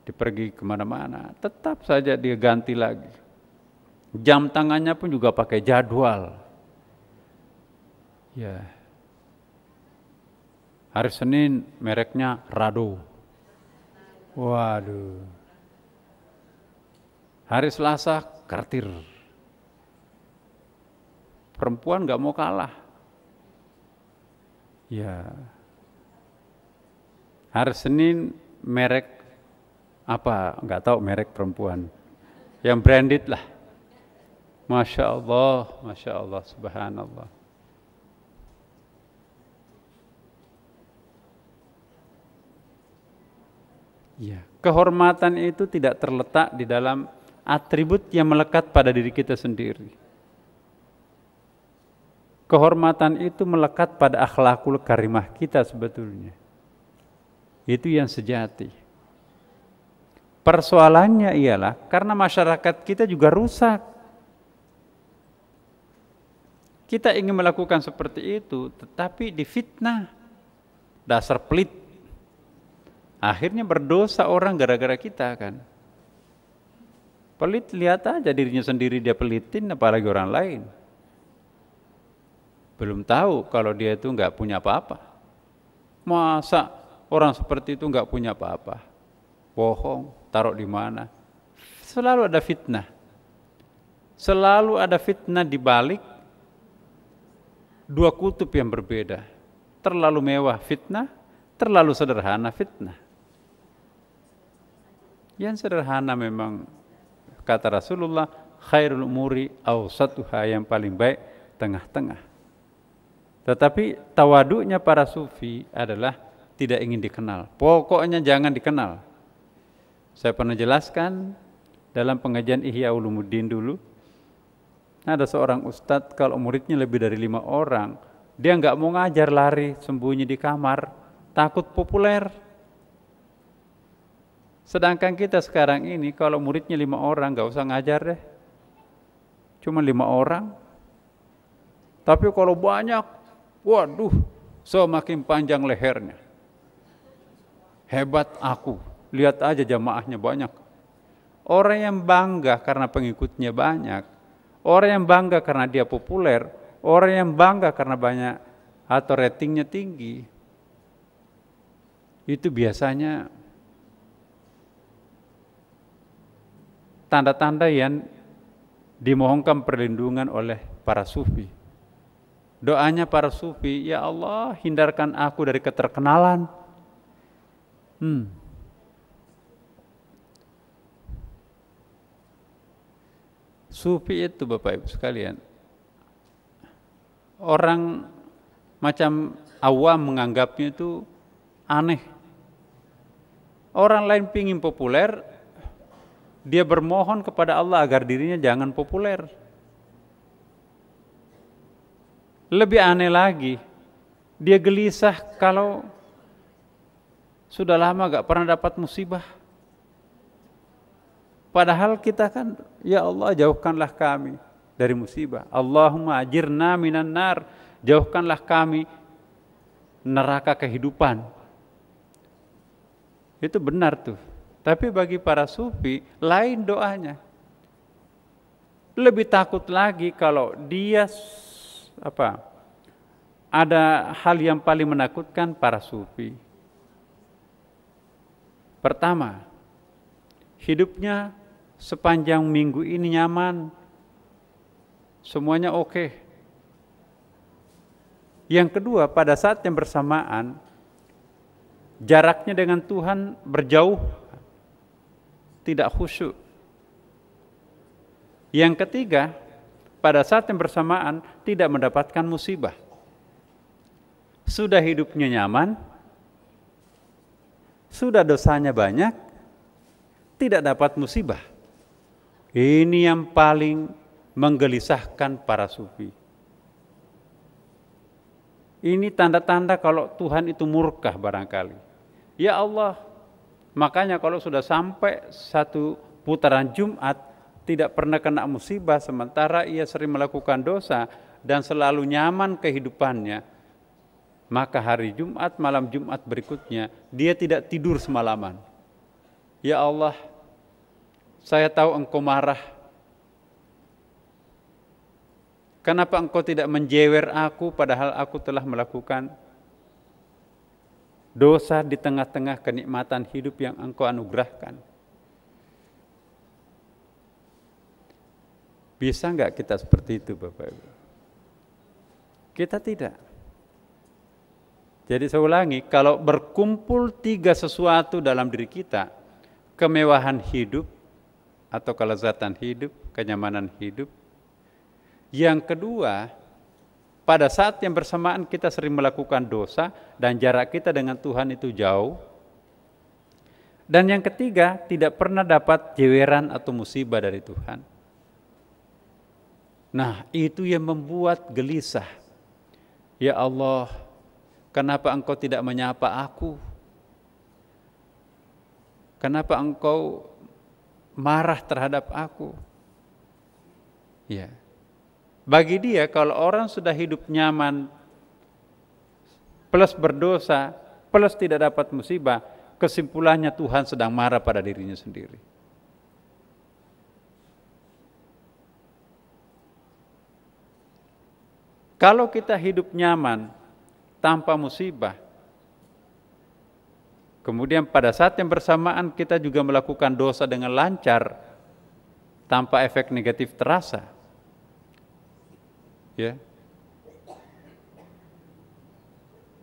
A: pergi kemana-mana, tetap saja dia ganti lagi. Jam tangannya pun juga pakai jadwal. Ya. Hari Senin mereknya Rado. Waduh. Hari Selasa Cartier. Perempuan nggak mau kalah. Ya. Hari Senin merek apa? Nggak tahu merek perempuan. Yang branded lah. Masya Allah, subhanallah. Ya, kehormatan itu tidak terletak di dalam atribut yang melekat pada diri kita sendiri. Kehormatan itu melekat pada akhlakul karimah kita sebetulnya. Itu yang sejati. Persoalannya ialah karena masyarakat kita juga rusak. Kita ingin melakukan seperti itu, tetapi difitnah. Dasar pelit. Akhirnya berdosa orang gara-gara kita kan. Pelit, lihat aja dirinya sendiri dia pelitin, apalagi orang lain. Belum tahu kalau dia itu nggak punya apa-apa. Masa orang seperti itu nggak punya apa-apa? Bohong, taruh di mana? Selalu ada fitnah. Selalu ada fitnah di balik dua kutub yang berbeda. Terlalu mewah fitnah, terlalu sederhana fitnah. Yang sederhana memang kata Rasulullah, khairul umuri awsatuha, yang paling baik tengah-tengah. Tetapi tawaduknya para sufi adalah tidak ingin dikenal. Pokoknya jangan dikenal. Saya pernah jelaskan dalam pengajian Ihya Ulumuddin dulu, ada seorang ustadz kalau muridnya lebih dari 5 orang, dia nggak mau ngajar, lari sembunyi di kamar, takut populer. Sedangkan kita sekarang ini kalau muridnya 5 orang nggak usah ngajar deh, cuma 5 orang. Tapi kalau banyak, waduh, semakin panjang lehernya. Hebat aku, lihat aja jamaahnya banyak. Orang yang bangga karena pengikutnya banyak, orang yang bangga karena dia populer, orang yang bangga karena banyak atau ratingnya tinggi, itu biasanya tanda-tanda yang dimohonkan perlindungan oleh para sufi. Doanya para sufi, ya Allah hindarkan aku dari keterkenalan. Sufi itu Bapak Ibu sekalian, orang macam awam menganggapnya itu aneh. Orang lain pingin populer, dia bermohon kepada Allah agar dirinya jangan populer. Lebih aneh lagi, dia gelisah kalau sudah lama gak pernah dapat musibah. Padahal kita kan, ya Allah jauhkanlah kami dari musibah. Allahumma ajirna minan nar, jauhkanlah kami neraka kehidupan. Itu benar tuh. Tapi bagi para sufi lain doanya. Lebih takut lagi kalau dia ada hal yang paling menakutkan para sufi. Pertama, hidupnya sepanjang minggu ini nyaman, semuanya oke. Yang kedua, pada saat yang bersamaan jaraknya dengan Tuhan berjauh, tidak khusyuk. Yang ketiga, pada saat yang bersamaan tidak mendapatkan musibah. Sudah hidupnya nyaman, sudah dosanya banyak, tidak dapat musibah. Ini yang paling menggelisahkan para sufi. Ini tanda-tanda kalau Tuhan itu murka barangkali. Ya Allah, makanya kalau sudah sampai satu putaran Jumat tidak pernah kena musibah sementara ia sering melakukan dosa dan selalu nyaman kehidupannya, maka hari Jumat, malam Jumat berikutnya dia tidak tidur semalaman. Ya Allah, saya tahu Engkau marah. Kenapa Engkau tidak menjewer aku padahal aku telah melakukan dosa di tengah-tengah kenikmatan hidup yang Engkau anugerahkan? Bisa enggak kita seperti itu Bapak Ibu? Kita tidak. Jadi saya ulangi, kalau berkumpul tiga sesuatu dalam diri kita, kemewahan hidup atau kelezatan hidup, kenyamanan hidup. Yang kedua, pada saat yang bersamaan kita sering melakukan dosa dan jarak kita dengan Tuhan itu jauh. Dan yang ketiga, tidak pernah dapat jeweran atau musibah dari Tuhan. Nah, itu yang membuat gelisah. Ya Allah, kenapa Engkau tidak menyapa aku? Kenapa Engkau marah terhadap aku? Ya. Bagi dia kalau orang sudah hidup nyaman plus berdosa plus tidak dapat musibah, kesimpulannya Tuhan sedang marah pada dirinya sendiri. Kalau kita hidup nyaman tanpa musibah, kemudian pada saat yang bersamaan kita juga melakukan dosa dengan lancar tanpa efek negatif terasa, ya,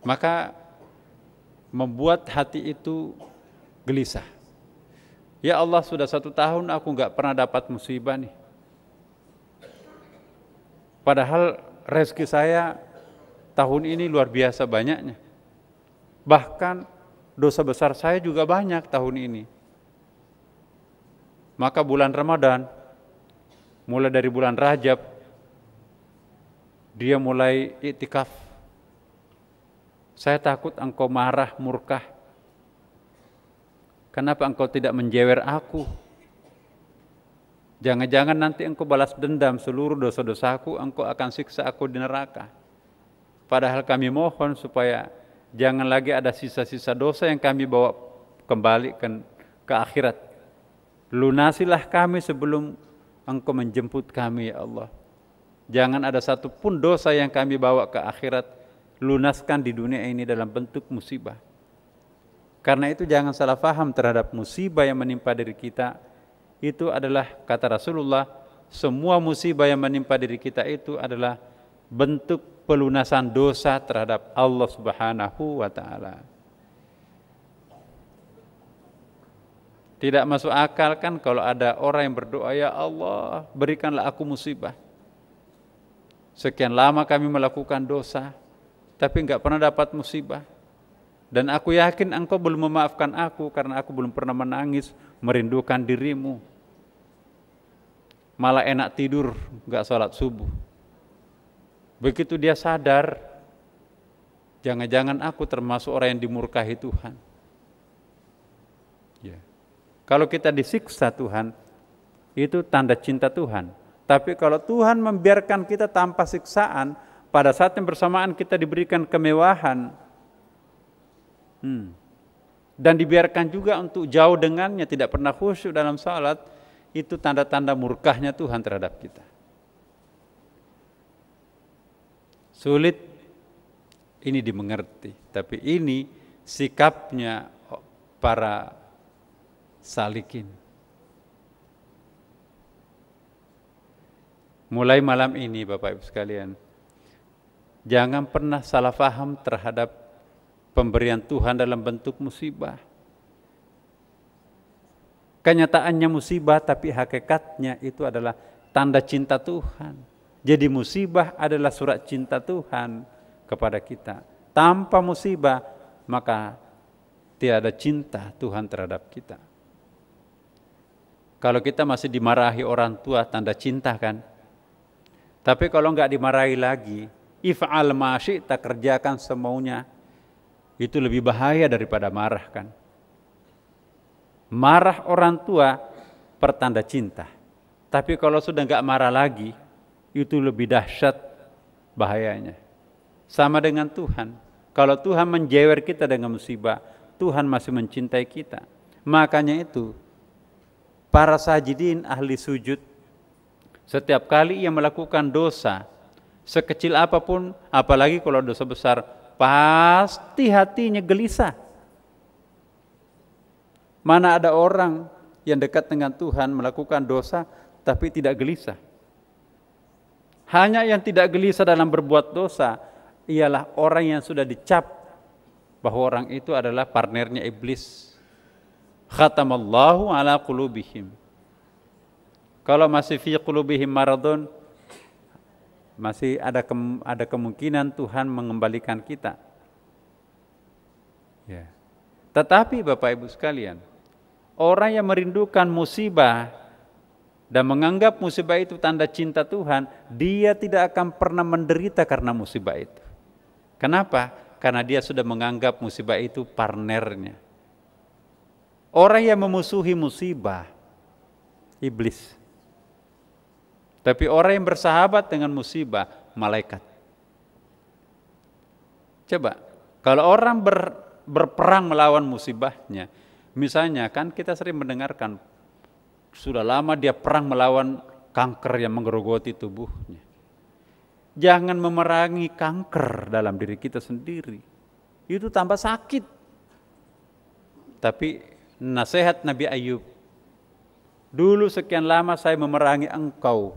A: maka membuat hati itu gelisah. Ya Allah, sudah 1 tahun aku nggak pernah dapat musibah nih. Padahal rezeki saya tahun ini luar biasa banyaknya. Bahkan dosa besar saya juga banyak tahun ini. Maka bulan Ramadan, mulai dari bulan Rajab, dia mulai iktikaf. Saya takut Engkau marah, murka. Kenapa Engkau tidak menjewer aku? Jangan-jangan nanti Engkau balas dendam seluruh dosa-dosaku, Engkau akan siksa aku di neraka. Padahal kami mohon supaya jangan lagi ada sisa-sisa dosa yang kami bawa kembali ke akhirat. Lunasilah kami sebelum Engkau menjemput kami, ya Allah. Jangan ada satu pun dosa yang kami bawa ke akhirat, lunaskan di dunia ini dalam bentuk musibah. Karena itu jangan salah faham terhadap musibah yang menimpa diri kita. Itu adalah kata Rasulullah, semua musibah yang menimpa diri kita itu adalah bentuk pelunasan dosa terhadap Allah Subhanahu wa taala. Tidak masuk akal kan kalau ada orang yang berdoa, ya Allah berikanlah aku musibah. Sekian lama kami melakukan dosa, tapi enggak pernah dapat musibah. Dan aku yakin engkau belum memaafkan aku karena aku belum pernah menangis merindukan dirimu. Malah enak tidur, enggak sholat subuh. Begitu dia sadar, jangan-jangan aku termasuk orang yang dimurkahi Tuhan. Ya. Kalau kita disiksa Tuhan, itu tanda cinta Tuhan. Tapi kalau Tuhan membiarkan kita tanpa siksaan, pada saat yang bersamaan kita diberikan kemewahan, dan dibiarkan juga untuk jauh dengannya, tidak pernah khusyuk dalam salat, itu tanda-tanda murkahnya Tuhan terhadap kita. Sulit ini dimengerti, tapi ini sikapnya para salikin. Mulai malam ini Bapak Ibu sekalian, jangan pernah salah faham terhadap pemberian Tuhan dalam bentuk musibah. Kenyataannya musibah, tapi hakikatnya itu adalah tanda cinta Tuhan. Jadi musibah adalah surat cinta Tuhan kepada kita. Tanpa musibah, maka tiada cinta Tuhan terhadap kita. Kalau kita masih dimarahi orang tua, tanda cinta kan? Tapi kalau enggak dimarahi lagi, if'al ma syi'ta, kerjakan semaunya, itu lebih bahaya daripada marah kan? Marah orang tua pertanda cinta. Tapi kalau sudah enggak marah lagi, itu lebih dahsyat bahayanya. Sama dengan Tuhan. Kalau Tuhan menjewer kita dengan musibah, Tuhan masih mencintai kita. Makanya itu, para sajidin ahli sujud, setiap kali ia melakukan dosa, sekecil apapun, apalagi kalau dosa besar, pasti hatinya gelisah. Mana ada orang yang dekat dengan Tuhan melakukan dosa, tapi tidak gelisah. Hanya yang tidak gelisah dalam berbuat dosa, ialah orang yang sudah dicap bahwa orang itu adalah partnernya iblis. Khatamallahu ala qulubihim. Kalau masih fi qulubihim maradun, masih ada kemungkinan Tuhan mengembalikan kita. Ya. Tetapi Bapak Ibu sekalian, orang yang merindukan musibah dan menganggap musibah itu tanda cinta Tuhan, dia tidak akan pernah menderita karena musibah itu. Kenapa? Karena dia sudah menganggap musibah itu partnernya. Orang yang memusuhi musibah, iblis. Tapi orang yang bersahabat dengan musibah, malaikat. Coba, kalau orang berperang melawan musibahnya, misalnya kan kita sering mendengarkan, sudah lama dia perang melawan kanker yang menggerogoti tubuhnya. Jangan memerangi kanker dalam diri kita sendiri. Itu tambah sakit. Tapi nasihat Nabi Ayub, dulu sekian lama saya memerangi engkau,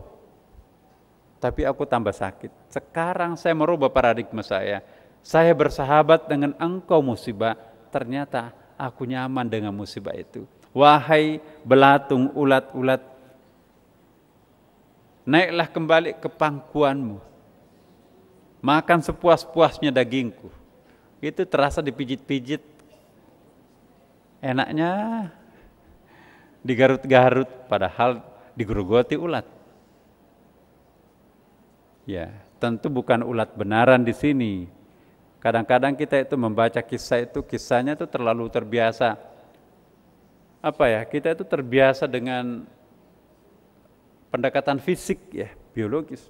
A: tapi aku tambah sakit. Sekarang saya merubah paradigma saya. Saya bersahabat dengan engkau musibah, ternyata aku nyaman dengan musibah itu. Wahai belatung ulat-ulat, naiklah kembali ke pangkuanmu. Makan sepuas-puasnya dagingku. Itu terasa dipijit-pijit. Enaknya digarut-garut, padahal digerogoti ulat. Ya, tentu bukan ulat benaran di sini. Kadang-kadang kita itu membaca kisah itu, kisahnya itu terlalu terbiasa. Apa ya? Kita itu terbiasa dengan pendekatan fisik ya, biologis.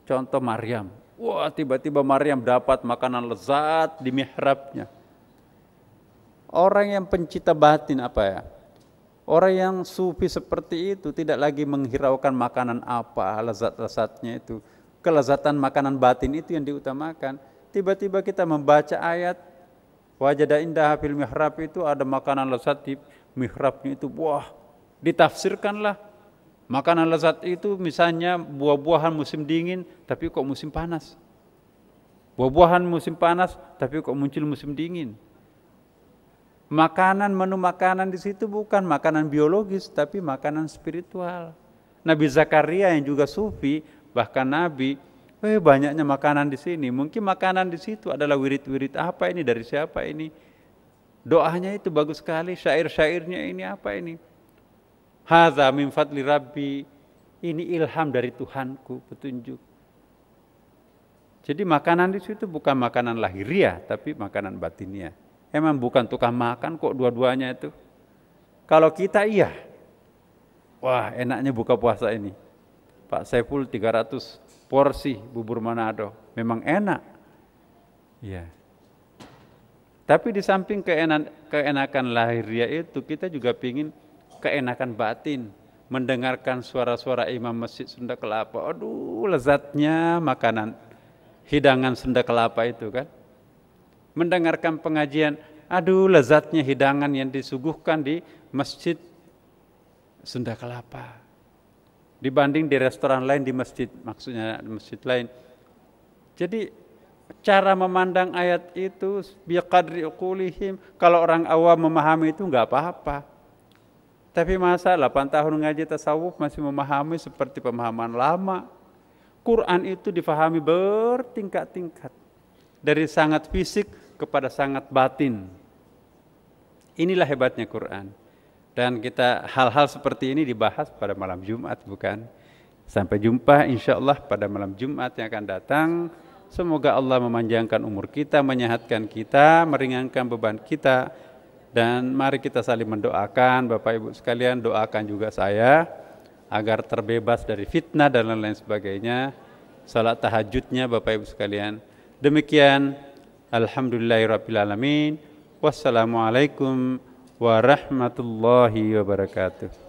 A: Contoh Maryam. Wah, tiba-tiba Maryam dapat makanan lezat di mihrabnya. Orang yang pencipta batin apa ya? Orang yang sufi seperti itu tidak lagi menghiraukan makanan apa, lezat-lezatnya itu. Kelezatan makanan batin itu yang diutamakan. Tiba-tiba kita membaca ayat, wajada indah fil mihrab, itu ada makanan lezat di mihrabnya itu. Wah, ditafsirkanlah Makanan lezat itu misalnya buah-buahan musim dingin, tapi kok musim panas. Buah-buahan musim panas, tapi kok muncul musim dingin. Makanan, menu makanan di situ bukan makanan biologis, tapi makanan spiritual. Nabi Zakaria yang juga sufi, bahkan Nabi, banyaknya makanan di sini. Mungkin makanan di situ adalah wirid-wirid apa ini, dari siapa ini. Doanya itu bagus sekali, syair-syairnya ini apa ini. Hadza min fadli Rabbi, ini ilham dari Tuhanku, petunjuk. Jadi makanan di situ bukan makanan lahiriah, tapi makanan batiniah. Emang bukan tukang makan kok dua-duanya itu. Kalau kita iya, wah enaknya buka puasa ini. Pak Saiful 300 porsi bubur Manado, memang enak. Iya. Tapi di samping keenakan lahiriah itu, kita juga pingin keenakan batin. Mendengarkan suara-suara imam masjid Sunda Kelapa. Aduh, lezatnya makanan hidangan Sunda Kelapa itu kan. Mendengarkan pengajian, aduh lezatnya hidangan yang disuguhkan di masjid Sunda Kelapa. Dibanding di restoran lain di masjid, maksudnya di masjid lain. Jadi cara memandang ayat itu biqadri uqulihim, kalau orang awam memahami itu enggak apa-apa. Tapi masa 8 tahun ngaji tasawuf masih memahami seperti pemahaman lama. Quran itu difahami bertingkat-tingkat. Dari sangat fisik kepada sangat batin. Inilah hebatnya Quran. Dan kita hal-hal seperti ini dibahas pada malam Jumat, bukan? Sampai jumpa insya Allah pada malam Jumat yang akan datang. Semoga Allah memanjangkan umur kita, menyehatkan kita, meringankan beban kita. Dan mari kita saling mendoakan, Bapak Ibu sekalian, doakan juga saya agar terbebas dari fitnah dan lain-lain sebagainya. Salat tahajudnya Bapak Ibu sekalian. Demikian, alhamdulillahirabbil alamin. Wassalamualaikum warahmatullahi wabarakatuh.